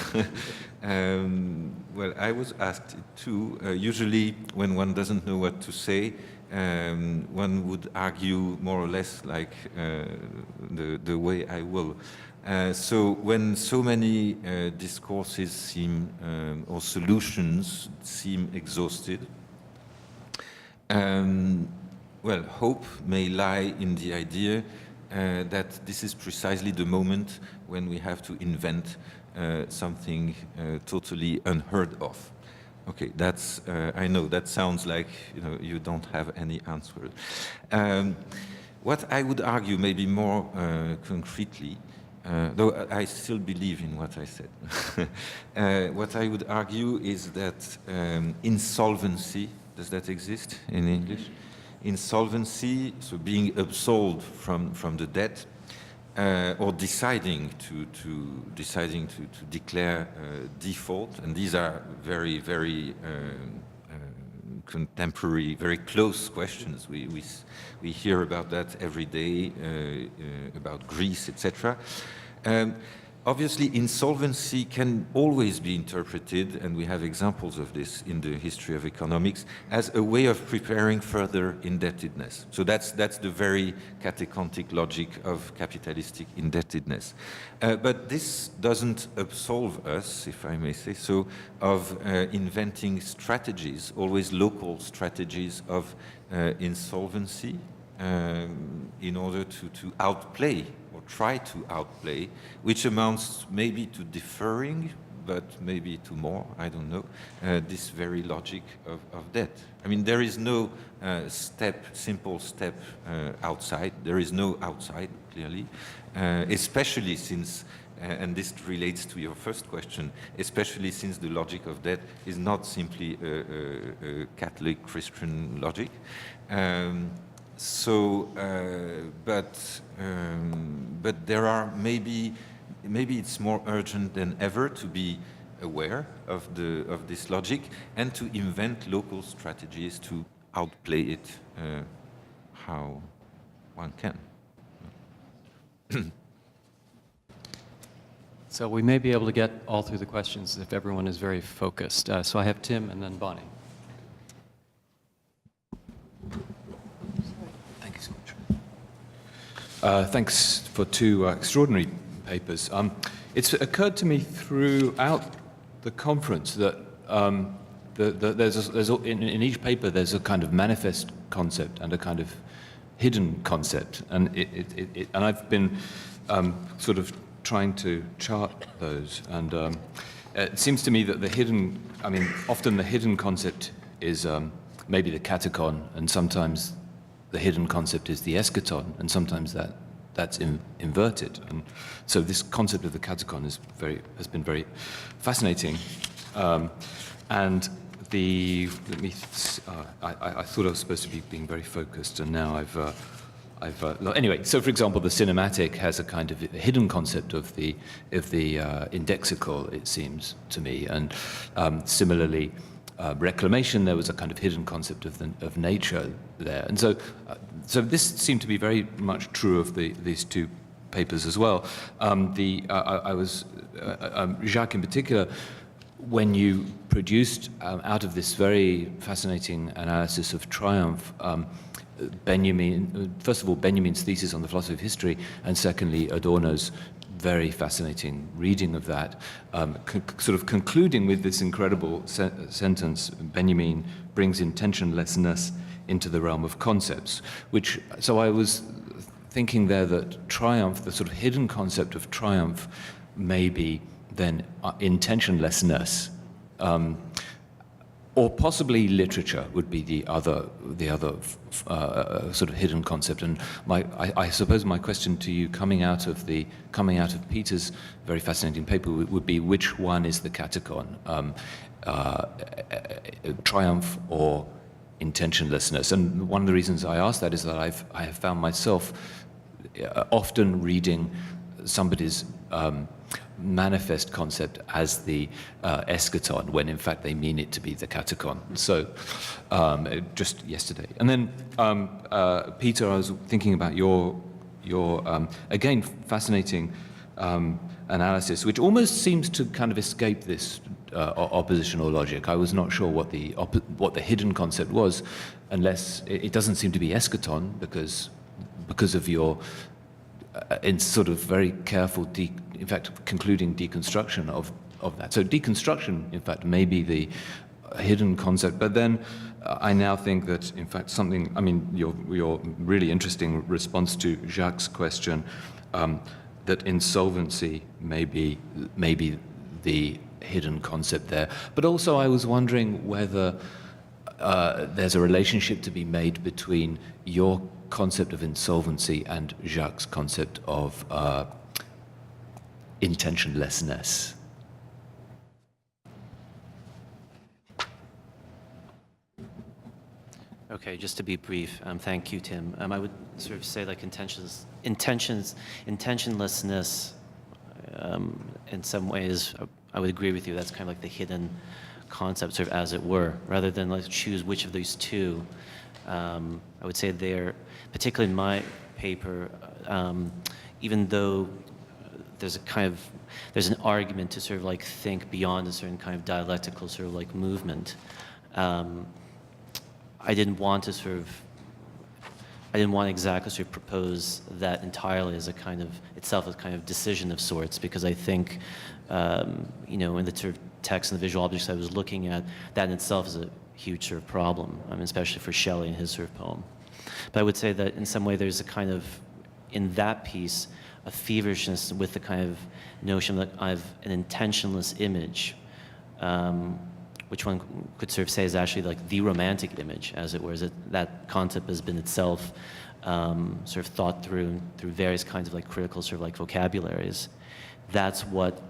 Well, I was asked it too. Usually when one doesn't know what to say, one would argue more or less like the way I will. So when so many discourses seem, or solutions seem exhausted, well, hope may lie in the idea that this is precisely the moment when we have to invent something totally unheard of. Okay, that's, I know that sounds like, you don't have any answer. What I would argue maybe more concretely, though I still believe in what I said, what I would argue is that insolvency, does that exist in English? Insolvency, so being absolved from the debt, or deciding to declare default, and these are very, very contemporary, very close questions. We hear about that every day, about Greece, etc. Obviously, insolvency can always be interpreted, and we have examples of this in the history of economics, as a way of preparing further indebtedness. So that's the very catacombic logic of capitalistic indebtedness. But this doesn't absolve us, if I may say so, of inventing strategies, always local strategies of insolvency, in order to outplay or try to outplay, which amounts maybe to deferring, but maybe to more, I don't know, this very logic of debt. I mean, there is no simple step outside. There is no outside, clearly, especially since, and this relates to your first question, especially since the logic of debt is not simply a Catholic Christian logic. But there are maybe it's more urgent than ever to be aware of this logic and to invent local strategies to outplay it how one can. So we may be able to get all through the questions if everyone is very focused. So I have Tim and then Bonnie. Thank you so much. Thanks for two extraordinary papers. It's occurred to me throughout the conference that in each paper there's a kind of manifest concept and a kind of hidden concept, and and I've been sort of trying to chart those, and it seems to me that often the hidden concept is maybe the catacomb, and sometimes the hidden concept is the eschaton, and sometimes that's inverted. And so this concept of the catacomb has been very fascinating. And I thought I was supposed to be being very focused, and now anyway, so for example, the cinematic has a kind of hidden concept of the indexical, it seems to me, and similarly, reclamation, there was a kind of hidden concept of nature there, and so this seemed to be very much true of these two papers as well. Jacques in particular, when you produced out of this very fascinating analysis of triumph, first of all, Benjamin's thesis on the philosophy of history, and secondly, Adorno's very fascinating reading of that, sort of concluding with this incredible sentence, Benjamin brings intentionlessness into the realm of concepts, so I was thinking there that triumph, the sort of hidden concept of triumph, may be then intentionlessness, or possibly literature would be the other sort of hidden concept. And I suppose my question to you, coming out of Peter's very fascinating paper, would be which one is the catacomb, triumph or intentionlessness? And one of the reasons I ask that is that I have found myself often reading somebody's manifest concept as the eschaton, when in fact they mean it to be the catacomb. So just yesterday. And then Peter, I was thinking about your again fascinating analysis, which almost seems to kind of escape this oppositional logic. I was not sure what the hidden concept was, unless it doesn't seem to be eschaton, because of your in sort of very careful, in fact, concluding deconstruction of that. So deconstruction, in fact, may be the hidden concept, but then I now think that, in fact, something, I mean, your really interesting response to Jacques' question, that insolvency may be the hidden concept there. But also I was wondering whether there's a relationship to be made between your concept of insolvency and Jacques' concept of intentionlessness. Okay, just to be brief, thank you, Tim. I would sort of say like intentionlessness, in some ways, I would agree with you, that's kind of like the hidden concept, sort of as it were, rather than like choose which of these two. I would say they're, particularly in my paper, even though there's an argument to sort of like think beyond a certain kind of dialectical sort of like movement. I didn't want exactly sort of propose that entirely as a kind of, itself as a kind of decision of sorts, because I think, you know, in the sort of text and the visual objects I was looking at, that in itself is a huge sort of problem, I mean, especially for Shelley and his sort of poem. But I would say that in some way there's a kind of, in that piece, a feverishness with the kind of notion that I've an intentionless image, which one could sort of say is actually like the romantic image, as it were, that concept has been itself sort of thought through various kinds of like critical sort of like vocabularies. That's what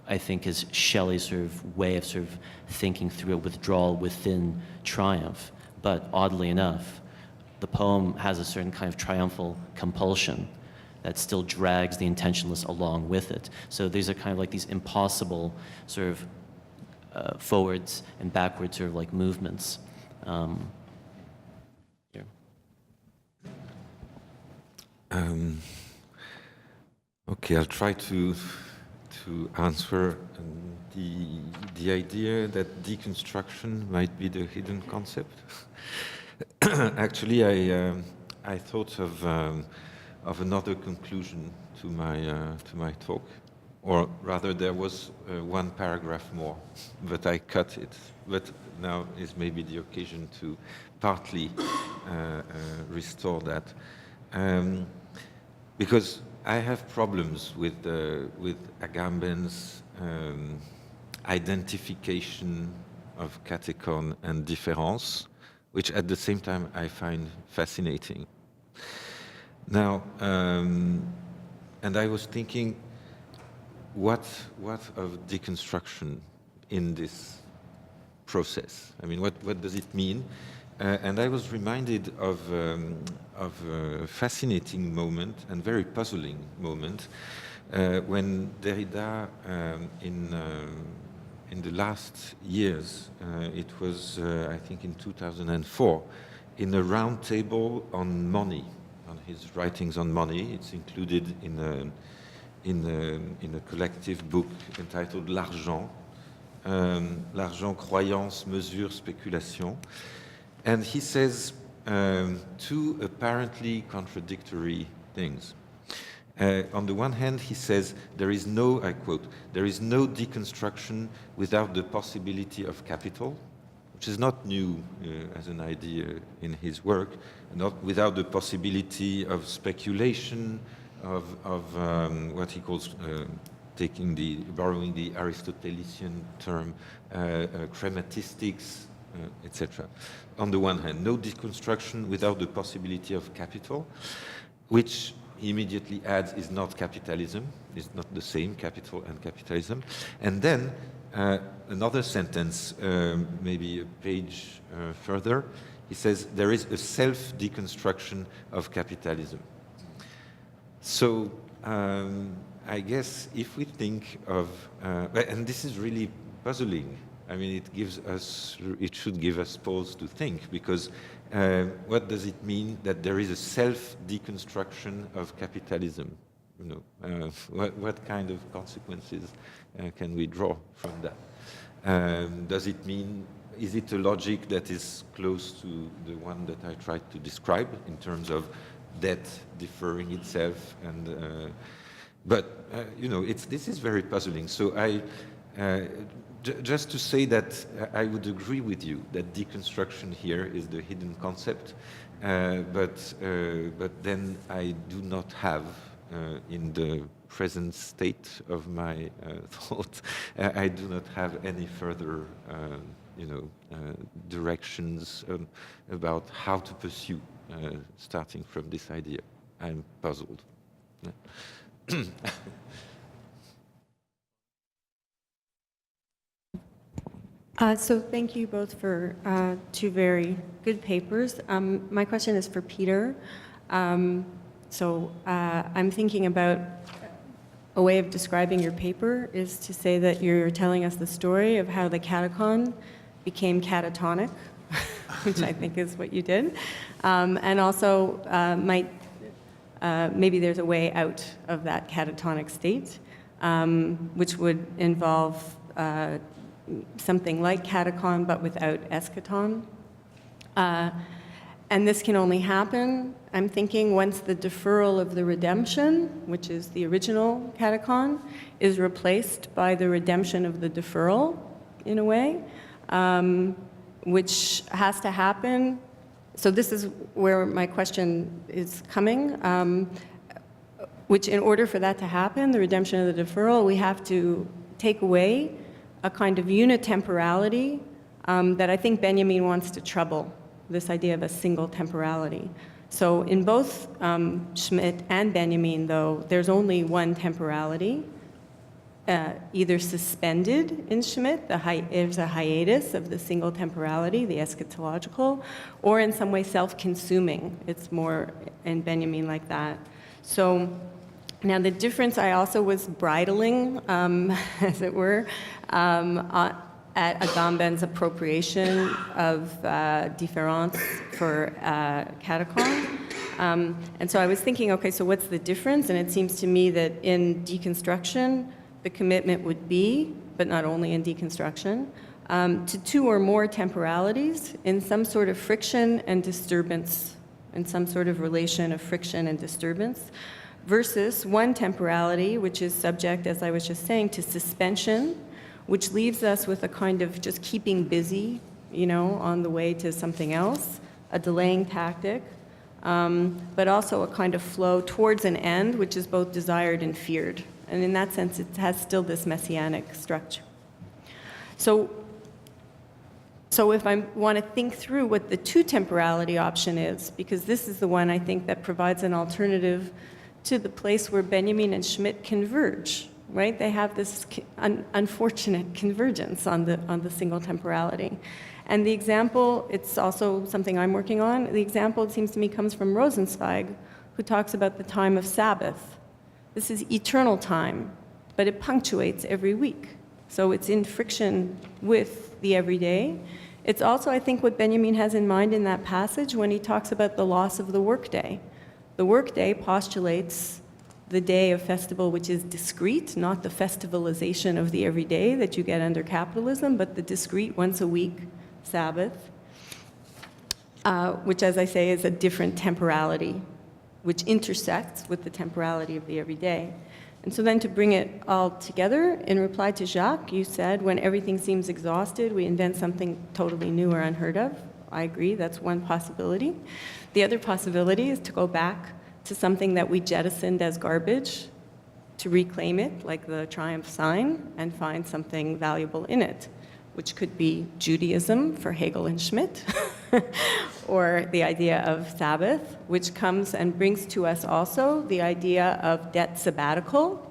I think is Shelley's sort of way of sort of thinking through a withdrawal within triumph. But oddly enough, the poem has a certain kind of triumphal compulsion that still drags the intentionless along with it. So these are kind of like these impossible sort of forwards and backwards sort of like movements. Here. Okay, I'll try to answer the idea that deconstruction might be the hidden concept. Actually, I thought of another conclusion to my talk. Or rather, there was one paragraph more, but I cut it. But now is maybe the occasion to partly restore that. Because I have problems with Agamben's identification of Catacomb and différence, which at the same time I find fascinating. Now, and I was thinking, what of deconstruction in this process? I mean, what does it mean? And I was reminded of a fascinating moment and very puzzling moment when Derrida, in the last years, it was I think in 2004, in a round table on money, on his writings on money. It's included in a collective book entitled L'argent, L'argent, croyance, mesure, spéculation. And he says two apparently contradictory things. On the one hand, he says, there is no, I quote, there is no deconstruction without the possibility of capital, which is not new as an idea in his work, not without the possibility of speculation, of what he calls, borrowing the Aristotelian term, chrematistics, etc. On the one hand, no deconstruction without the possibility of capital, which he immediately adds is not capitalism, is not the same, capital and capitalism. And then another sentence, maybe a page further, he says there is a self-deconstruction of capitalism. So I guess if we think of, and this is really puzzling, I mean, it should give us pause to think, because what does it mean that there is a self-deconstruction of capitalism? what kind of consequences can we draw from that? Does it mean, is it a logic that is close to the one that I tried to describe in terms of death deferring itself? And this is very puzzling. So just to say that I would agree with you that deconstruction here is the hidden concept, but then I do not have, in the present state of my thought, I do not have any further, directions about how to pursue, starting from this idea. I'm puzzled. So thank you both for two very good papers. My question is for Peter. I'm thinking about a way of describing your paper is to say that you're telling us the story of how the Catacomb became catatonic, which I think is what you did, and also maybe there's a way out of that catatonic state, which would involve something like catacomb, but without eschaton. And this can only happen, I'm thinking, once the deferral of the redemption, which is the original catacomb, is replaced by the redemption of the deferral, in a way, which has to happen. So this is where my question is coming, which in order for that to happen, the redemption of the deferral, we have to take away a kind of unitemporality that I think Benjamin wants to trouble, this idea of a single temporality. So in both Schmidt and Benjamin, though, there's only one temporality, either suspended in Schmidt, there's a hiatus of the single temporality, the eschatological, or in some way self-consuming. It's more in Benjamin like that. So now the difference, I also was bridling, as it were, at Agamben's appropriation of différance for Catacomb. And so I was thinking, okay, so what's the difference? And it seems to me that in deconstruction, the commitment would be, but not only in deconstruction, to two or more temporalities in some sort of friction and disturbance, in some sort of relation of friction and disturbance, versus one temporality, which is subject, as I was just saying, to suspension, which leaves us with a kind of just keeping busy, on the way to something else, a delaying tactic, but also a kind of flow towards an end, which is both desired and feared. And in that sense, it has still this messianic structure. So if I want to think through what the two temporality option is, because this is the one I think that provides an alternative to the place where Benjamin and Schmidt converge, right? They have this unfortunate convergence on the single temporality. And the example, it's also something I'm working on, the example, it seems to me, comes from Rosenzweig, who talks about the time of Sabbath. This is eternal time, but it punctuates every week. So it's in friction with the everyday. It's also, I think, what Benjamin has in mind in that passage when he talks about the loss of the workday. The workday postulates the day of festival which is discrete, not the festivalization of the everyday that you get under capitalism, but the discrete once a week Sabbath, which, as I say, is a different temporality, which intersects with the temporality of the everyday. And so then to bring it all together, in reply to Jacques, you said, when everything seems exhausted, we invent something totally new or unheard of. I agree, that's one possibility. The other possibility is to go back to something that we jettisoned as garbage, to reclaim it, like the triumph sign, and find something valuable in it, which could be Judaism for Hegel and Schmidt, or the idea of Sabbath, which comes and brings to us also the idea of debt sabbatical,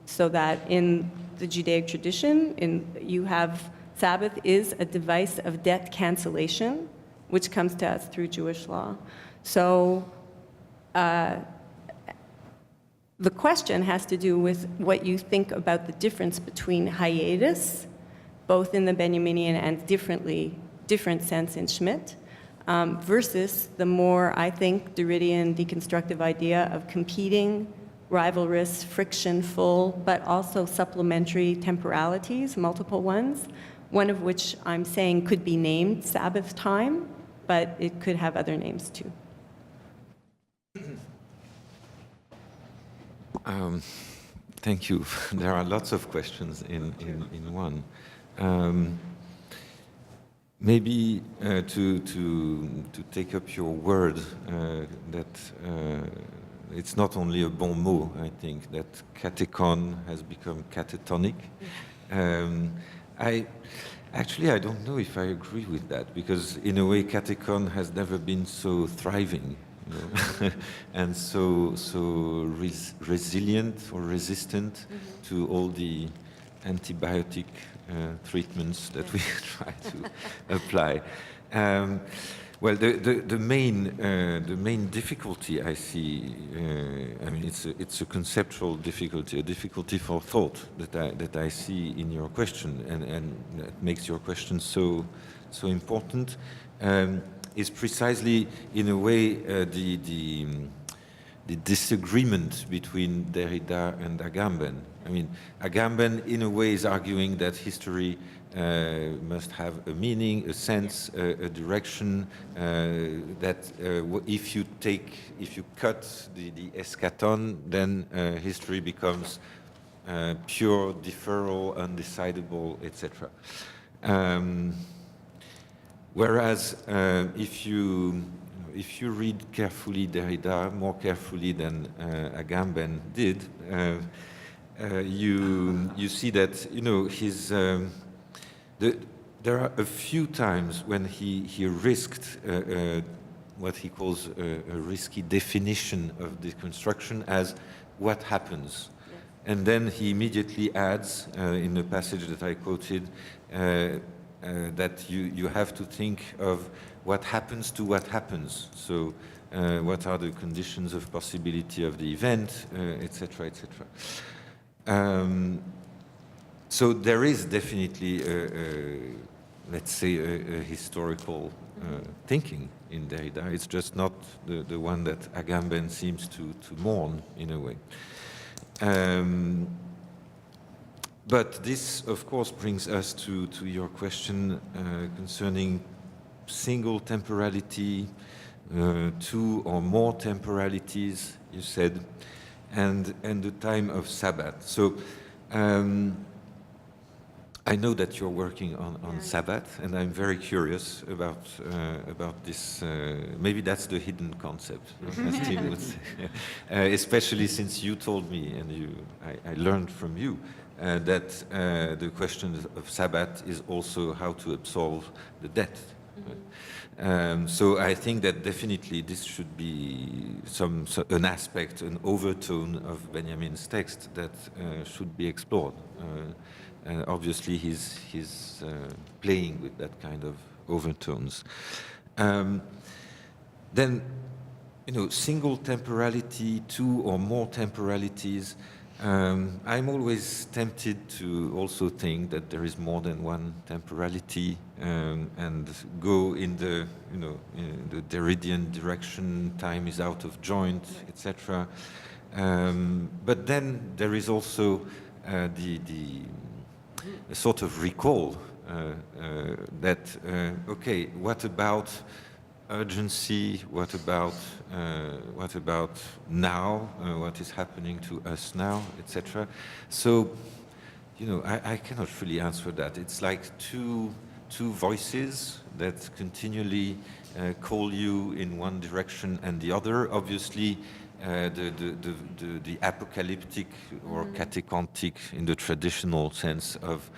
so that in the Judaic tradition, you have Sabbath is a device of debt cancellation, which comes to us through Jewish law. So the question has to do with what you think about the difference between hiatus, both in the Benjaminian and different sense in Schmidt, versus the more, I think, Derridian deconstructive idea of competing rivalrous, frictionful, but also supplementary temporalities, multiple ones, one of which I'm saying could be named Sabbath time, but it could have other names too. Thank you. There are lots of questions in one. Maybe to take up your word that it's not only a bon mot, I think, that catacomb has become catatonic. I don't know if I agree with that, because in a way catacomb has never been so thriving, you know, and so resilient or resistant to all the antibiotic treatments that we try to apply. Well, the main difficulty I see, I mean, it's a conceptual difficulty, a difficulty for thought that I see in your question, and that makes your question so important, is precisely in a way the disagreement between Derrida and Agamben. I mean, Agamben in a way is arguing that history must have a meaning, a sense, a direction, that if you cut the eschaton, then history becomes pure, deferral, undecidable, etc. Whereas if you read carefully Derrida, more carefully than Agamben did, you see that, you know, his there are a few times when he risked what he calls a risky definition of deconstruction as what happens. And then he immediately adds, in the passage that I quoted, that you have to think of what happens to what happens. So what are the conditions of possibility of the event, etc., etc. So there is definitely, let's say, a historical thinking in Derrida. It's just not the one that Agamben seems to mourn, in a way. But this, of course, brings us to your question concerning single temporality, two or more temporalities, you said, and the time of Sabbath. So I know that you're working on Sabbath, and I'm very curious about this. Maybe that's the hidden concept, as Tim would say. Especially since you told me, and I learned from you, that the question of Sabbath is also how to absolve the debt. So I think that definitely this should be an aspect, an overtone of Benjamin's text that should be explored. Obviously, he's playing with that kind of overtones. Then, you know, single temporality, two or more temporalities. I'm always tempted to also think that there is more than one temporality, and go in the, you know, in the Derridian direction. Time is out of joint, etc. But then there is also the sort of recall that okay, what about urgency? What about now? What is happening to us now, etc. So, you know, I cannot really answer that. It's like two voices that continually call you in one direction and the other. Obviously, the apocalyptic or catacombic in the traditional sense of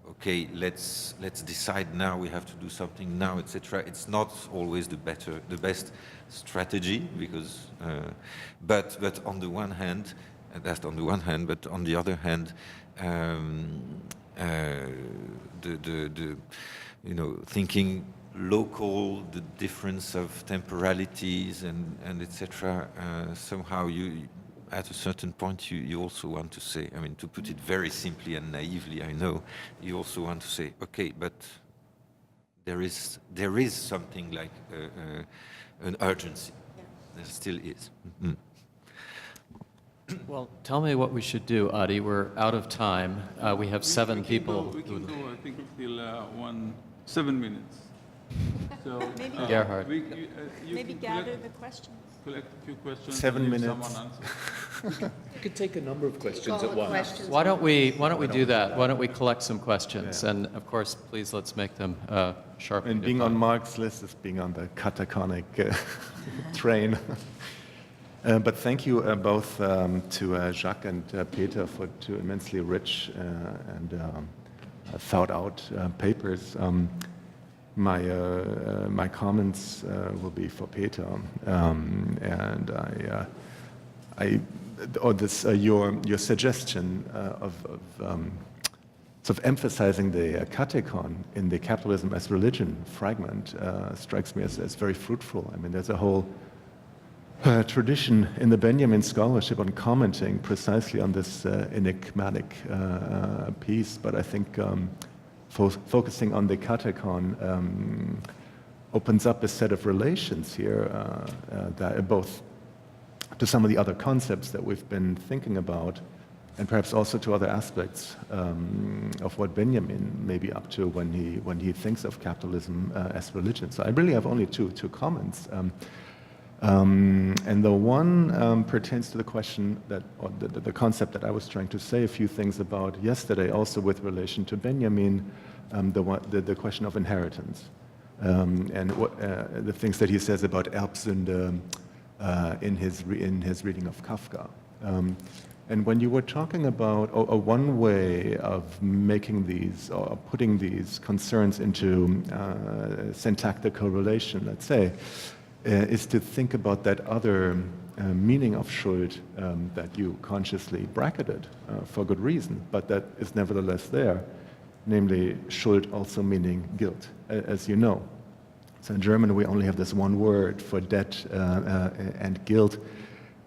okay, let's decide now, we have to do something now, etc. It's not always the best strategy, because but on the one hand, that's on the one hand, but on the other hand, the you know, thinking local, the difference of temporalities and etc. Somehow you, at a certain point, you also want to say, I mean, to put it very simply and naively, I know, you also want to say, okay, but there is something like an urgency. Yeah. There still is. Mm-hmm. Well, tell me what we should do, Adi. We're out of time. We have 7 people. We can go, I think, till 7 minutes. So, Maybe Gerhard. you Maybe can gather the questions. collect a few questions. 7 and if minutes. someone answers. You could take a number of questions at once. Why don't we do that? Why don't we collect some questions? And of course, please let's make them sharp. And being on Marc's list is being on the cataconic train. But thank you both to Jacques and Peter for 2 immensely rich and thought out papers. My comments will be for Peter, and your suggestion of sort of emphasizing the Catacomb in the Capitalism as Religion fragment strikes me as very fruitful. I mean, there's a whole tradition in the Benjamin scholarship on commenting precisely on this enigmatic piece, but I think focusing on the Catacomb opens up a set of relations here that are both to some of the other concepts that we've been thinking about, and perhaps also to other aspects of what Benjamin may be up to when he thinks of capitalism as religion. So I really have only two comments. And the one pertains to the question that, or the concept that I was trying to say a few things about yesterday, also with relation to Benjamin, the question of inheritance, and the things that he says about Erbsünde in his reading of Kafka. And when you were talking about one way of making these or putting these concerns into syntactical relation, let's say, is to think about that other meaning of Schuld that you consciously bracketed for good reason, but that is nevertheless there, namely Schuld also meaning guilt, as you know. So in German we only have this one word for debt and guilt.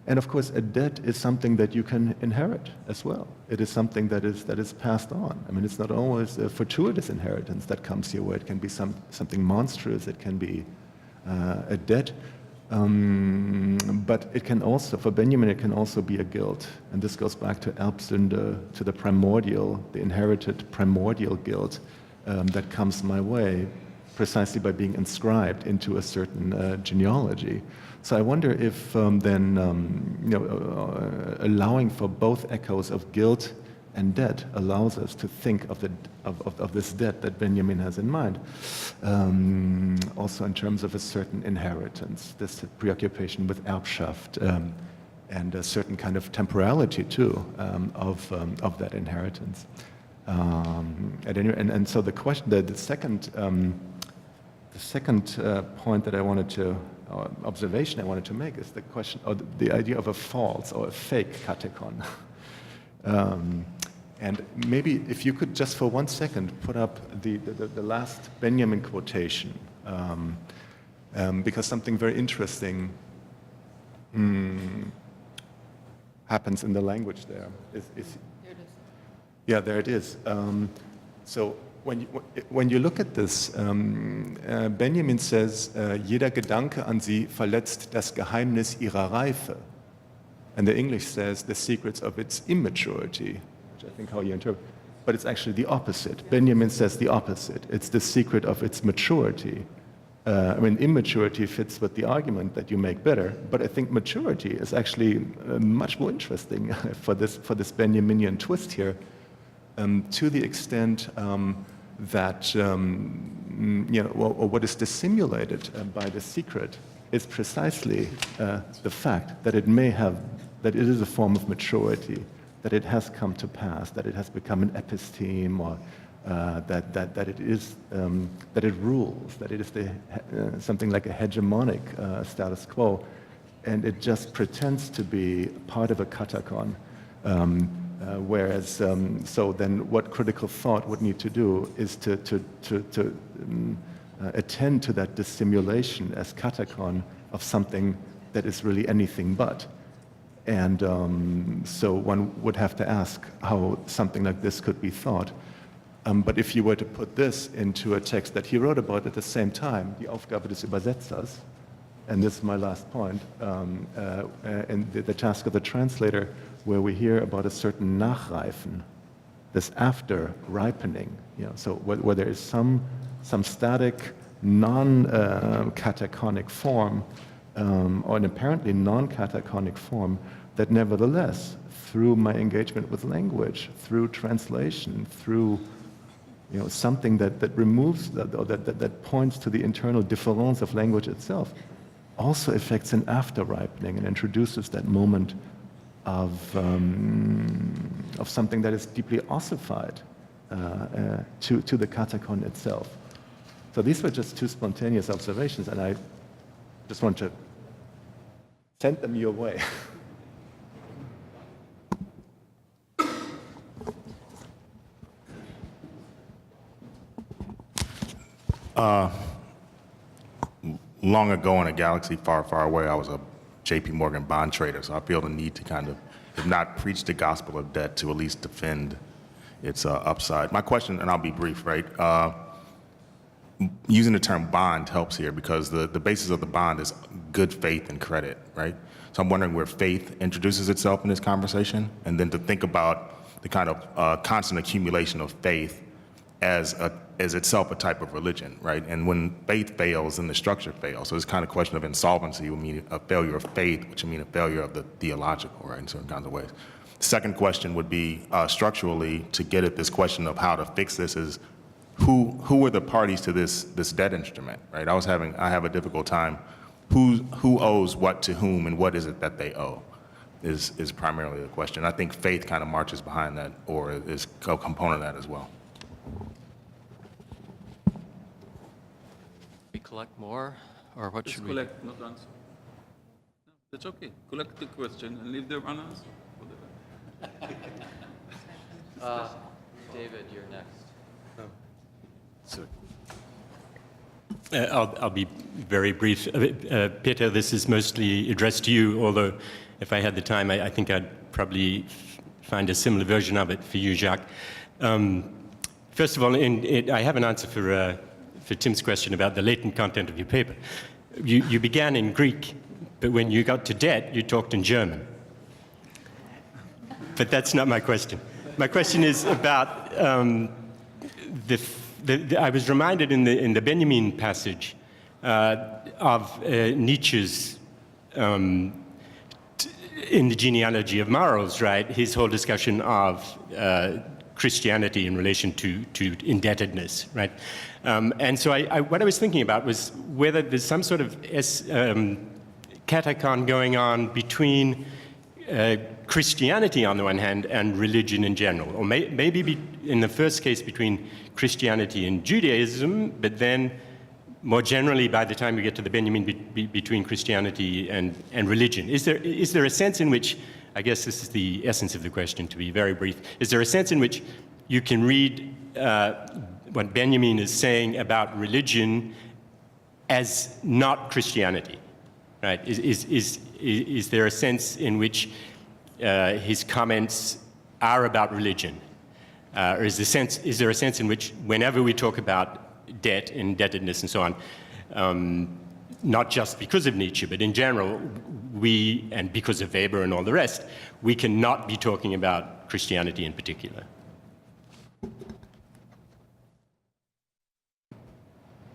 And of course a debt is something that you can inherit as well. It is something that is passed on. I mean, it's not always a fortuitous inheritance that comes your way. It can be something monstrous. It can be a debt, but it can also, for Benjamin, it can also be a guilt. And this goes back to Erbsünde, to the primordial, the inherited primordial guilt that comes my way precisely by being inscribed into a certain genealogy. So I wonder if allowing for both echoes of guilt and debt allows us to think of this debt that Benjamin has in mind, also in terms of a certain inheritance, this preoccupation with Erbschaft, and a certain kind of temporality too of that inheritance. And so the question, the second point that I wanted to, observation I wanted to make is the question, or the idea of a false or a fake catacomb. And maybe if you could just for 1 second put up the last Benjamin quotation, because something very interesting happens in the language there. There it is. Yeah, there it is. So when you look at this, Benjamin says, jeder Gedanke an sie verletzt das Geheimnis ihrer Reife. And the English says the secrets of its immaturity, which I think how you interpret, but it's actually the opposite. Benjamin says the opposite. It's the secret of its maturity. I mean, immaturity fits with the argument that you make better, but I think maturity is actually much more interesting for this Benjaminian twist here, to the extent that what is dissimulated by the secret is precisely the fact that that it is a form of maturity, that it has come to pass, that it has become an episteme, or that it rules, that it is something like a hegemonic status quo, and it just pretends to be part of a catacomb. Whereas, so then what critical thought would need to do is to attend to that dissimulation as catacomb of something that is really anything but. And so one would have to ask how something like this could be thought. But if you were to put this into a text that he wrote about at the same time, Die Aufgabe des Übersetzers, and this is my last point, and the task of the translator, where we hear about a certain Nachreifen, this after ripening, so where there is some static, non-cataconic form, or an apparently non-cataconic form, that nevertheless, through my engagement with language, through translation, through something that removes, that points to the internal difference of language itself, also affects an after ripening and introduces that moment of something that is deeply ossified to the catacomb itself. So these were just two spontaneous observations, and I just want to send them your way. Long ago in a galaxy far, far away, I was a J.P. Morgan bond trader, so I feel the need to kind of, if not preach the gospel of debt, to at least defend its upside. My question, and I'll be brief, right? Using the term bond helps here because the basis of the bond is good faith and credit, right? So I'm wondering where faith introduces itself in this conversation, and then to think about the kind of constant accumulation of faith as itself a type of religion, right? And when faith fails, then the structure fails. So it's kind of question of insolvency would mean a failure of faith, which would mean a failure of the theological, right, in certain kinds of ways. Second question would be structurally, to get at this question of how to fix this, is who are the parties to this debt instrument, right? I have a difficult time. Who owes what to whom, and what is it that they owe is primarily the question. I think faith kind of marches behind that, or is a component of that as well. We collect more, or what should we? Collect, not answer. No, that's okay. Collect the question and leave them unanswered. David, you're next. I'll be very brief. Peter, this is mostly addressed to you, although if I had the time, I think I'd probably find a similar version of it for you, Jacques. First of all, I have an answer for Tim's question about the latent content of your paper. You began in Greek, but when you got to debt, you talked in German. But that's not my question. My question is about I was reminded in the Benjamin passage of Nietzsche's in the genealogy of morals, right? His whole discussion of Christianity in relation to indebtedness, right? And so what I was thinking about was whether there's some sort of catacomb going on between Christianity on the one hand and religion in general, or maybe in the first case between Christianity and Judaism, but then more generally by the time we get to the Benjamin between Christianity and religion. Is there a sense in which, I guess this is the essence of the question, to be very brief, is there a sense in which you can read what Benjamin is saying about religion as not Christianity, right? Is there a sense in which his comments are about religion? Or is there a sense in which whenever we talk about debt, indebtedness, and so on, not just because of Nietzsche, but in general, and because of Weber and all the rest, we cannot be talking about Christianity in particular?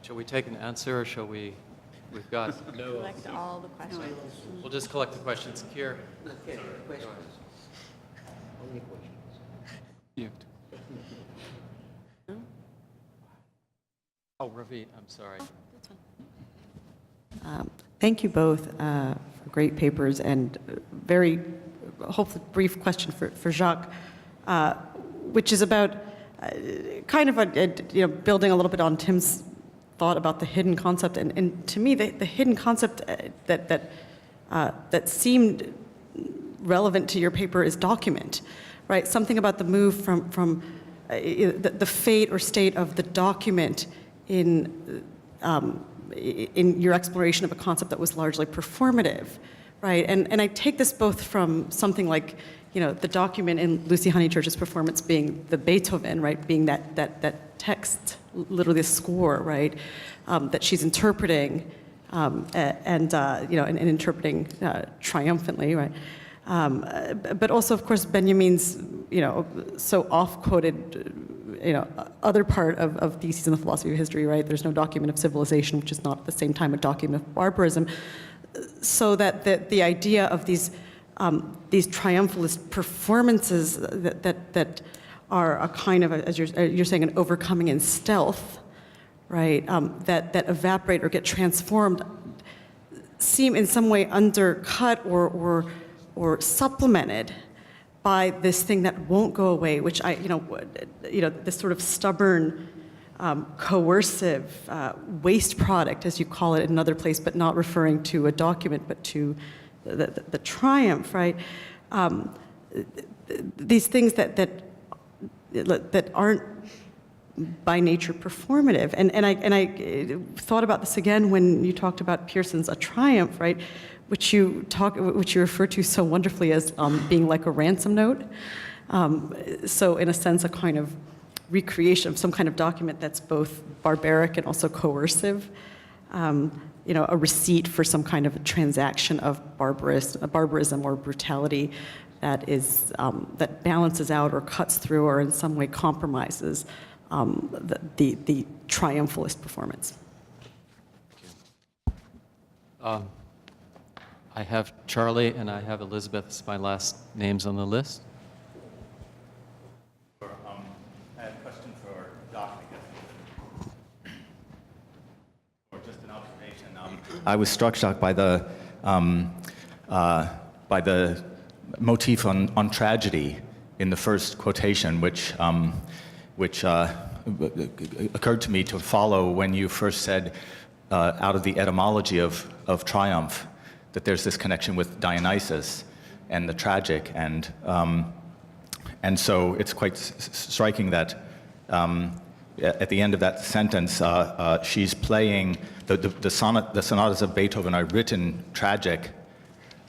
Shall we take an answer, or shall we? We've got no. Collect all the questions. We'll just collect the questions here. Okay, questions. Only questions. Yeah. Oh, Ravit, I'm sorry. Thank you both for great papers, and very, hopefully, brief question for Jacques, which is about kind of building a little bit on Tim's thought about the hidden concept, and to me, the hidden concept that seemed relevant to your paper is document, right? Something about the move from the fate or state of the document in your exploration of a concept that was largely performative, right? And I take this both from something like, the document in Lucy Honeychurch's performance being the Beethoven, right? Being that text, literally a score, right? That she's interpreting and interpreting triumphantly, right? But also, of course, Benjamin's, so oft-quoted, other part of Theses in the Philosophy of History, right? There's no document of civilization, which is not at the same time a document of barbarism. So that the idea of these triumphalist performances that are a kind of, as you're saying, an overcoming in stealth, right? That evaporate or get transformed, seem in some way undercut or supplemented by this thing that won't go away, which this sort of stubborn, coercive waste product, as you call it in another place, but not referring to a document, but to the triumph, right? These things that aren't by nature performative, and I thought about this again when you talked about Pearson's A Triumph, right? Which you refer to so wonderfully as being like a ransom note. So in a sense, a kind of recreation of some kind of document that's both barbaric and also coercive. A receipt for some kind of a transaction of barbarism or brutality that that balances out or cuts through or in some way compromises the triumphalist performance. I have Charlie and I have Elizabeth as my last names on the list. I have a question for Jacques, I guess. Or just an observation. I was struck, Jacques, by the motif on tragedy in the first quotation, which occurred to me to follow when you first said, out of the etymology of triumph, that there's this connection with Dionysus and the tragic, and so it's quite striking that at the end of that sentence, she's playing the sonatas of Beethoven are written tragic,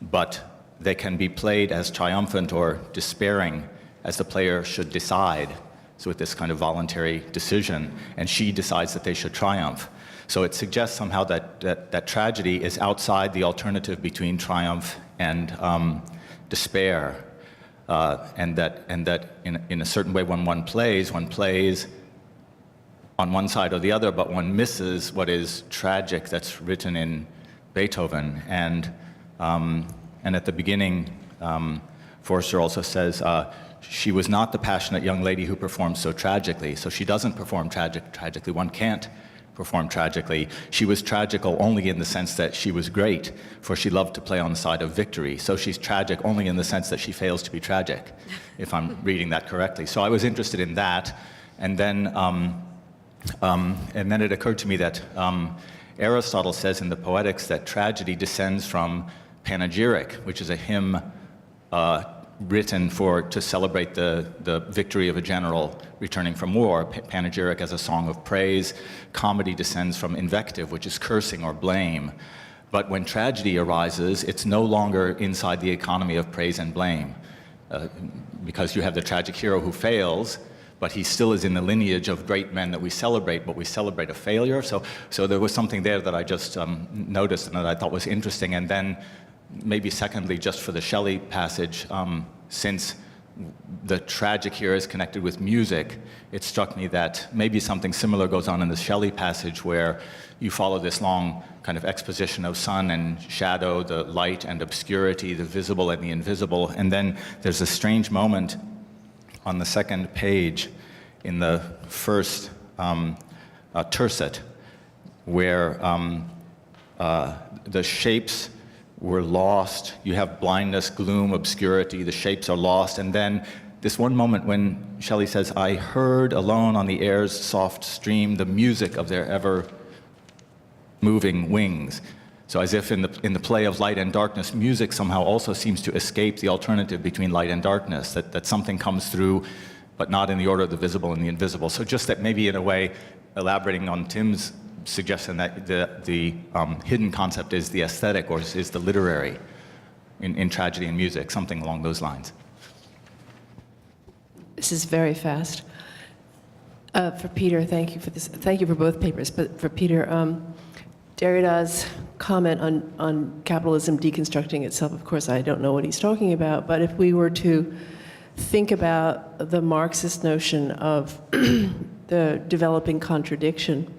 but they can be played as triumphant or despairing, as the player should decide. So with this kind of voluntary decision, and she decides that they should triumph. So it suggests somehow that tragedy is outside the alternative between triumph and despair, and that in a certain way when one plays on one side or the other, but one misses what is tragic that's written in Beethoven. And at the beginning, Forster also says, she was not the passionate young lady who performed so tragically. So she doesn't perform tragically. One can't perform tragically. She was tragical only in the sense that she was great, for she loved to play on the side of victory. So she's tragic only in the sense that she fails to be tragic, if I'm reading that correctly. So I was interested in that, and then it occurred to me that Aristotle says in the Poetics that tragedy descends from panegyric, which is a hymn written to celebrate the victory of a general returning from war. Panegyric as a song of praise. Comedy descends from invective, which is cursing or blame. But when tragedy arises, it's no longer inside the economy of praise and blame, because you have the tragic hero who fails, but he still is in the lineage of great men that we celebrate, but we celebrate a failure. So there was something there that I just noticed and that I thought was interesting. And then maybe secondly, just for the Shelley passage, since the tragic here is connected with music, it struck me that maybe something similar goes on in the Shelley passage, where you follow this long kind of exposition of sun and shadow, the light and obscurity, the visible and the invisible, and then there's a strange moment on the second page in the first tercet, where the shapes were lost. You have blindness, gloom, obscurity, the shapes are lost. And then this one moment when Shelley says, I heard alone on the air's soft stream the music of their ever-moving wings. So as if in the play of light and darkness, music somehow also seems to escape the alternative between light and darkness, that something comes through, but not in the order of the visible and the invisible. So just that maybe in a way, elaborating on Tim's suggestion that the hidden concept is the aesthetic or is the literary in tragedy and music, something along those lines. This is very fast. For Peter, thank you for this. Thank you for both papers. But for Peter, Derrida's comment on capitalism deconstructing itself. Of course, I don't know what he's talking about, but if we were to think about the Marxist notion of the developing contradiction,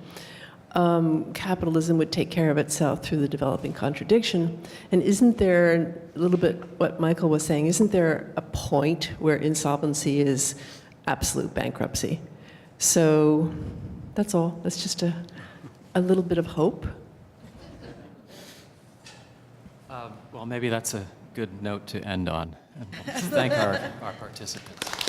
capitalism would take care of itself through the developing contradiction. And isn't there, a little bit what Michael was saying, isn't there a point where insolvency is absolute bankruptcy? So that's all. That's just a little bit of hope. Well, maybe that's a good note to end on. And thank our participants.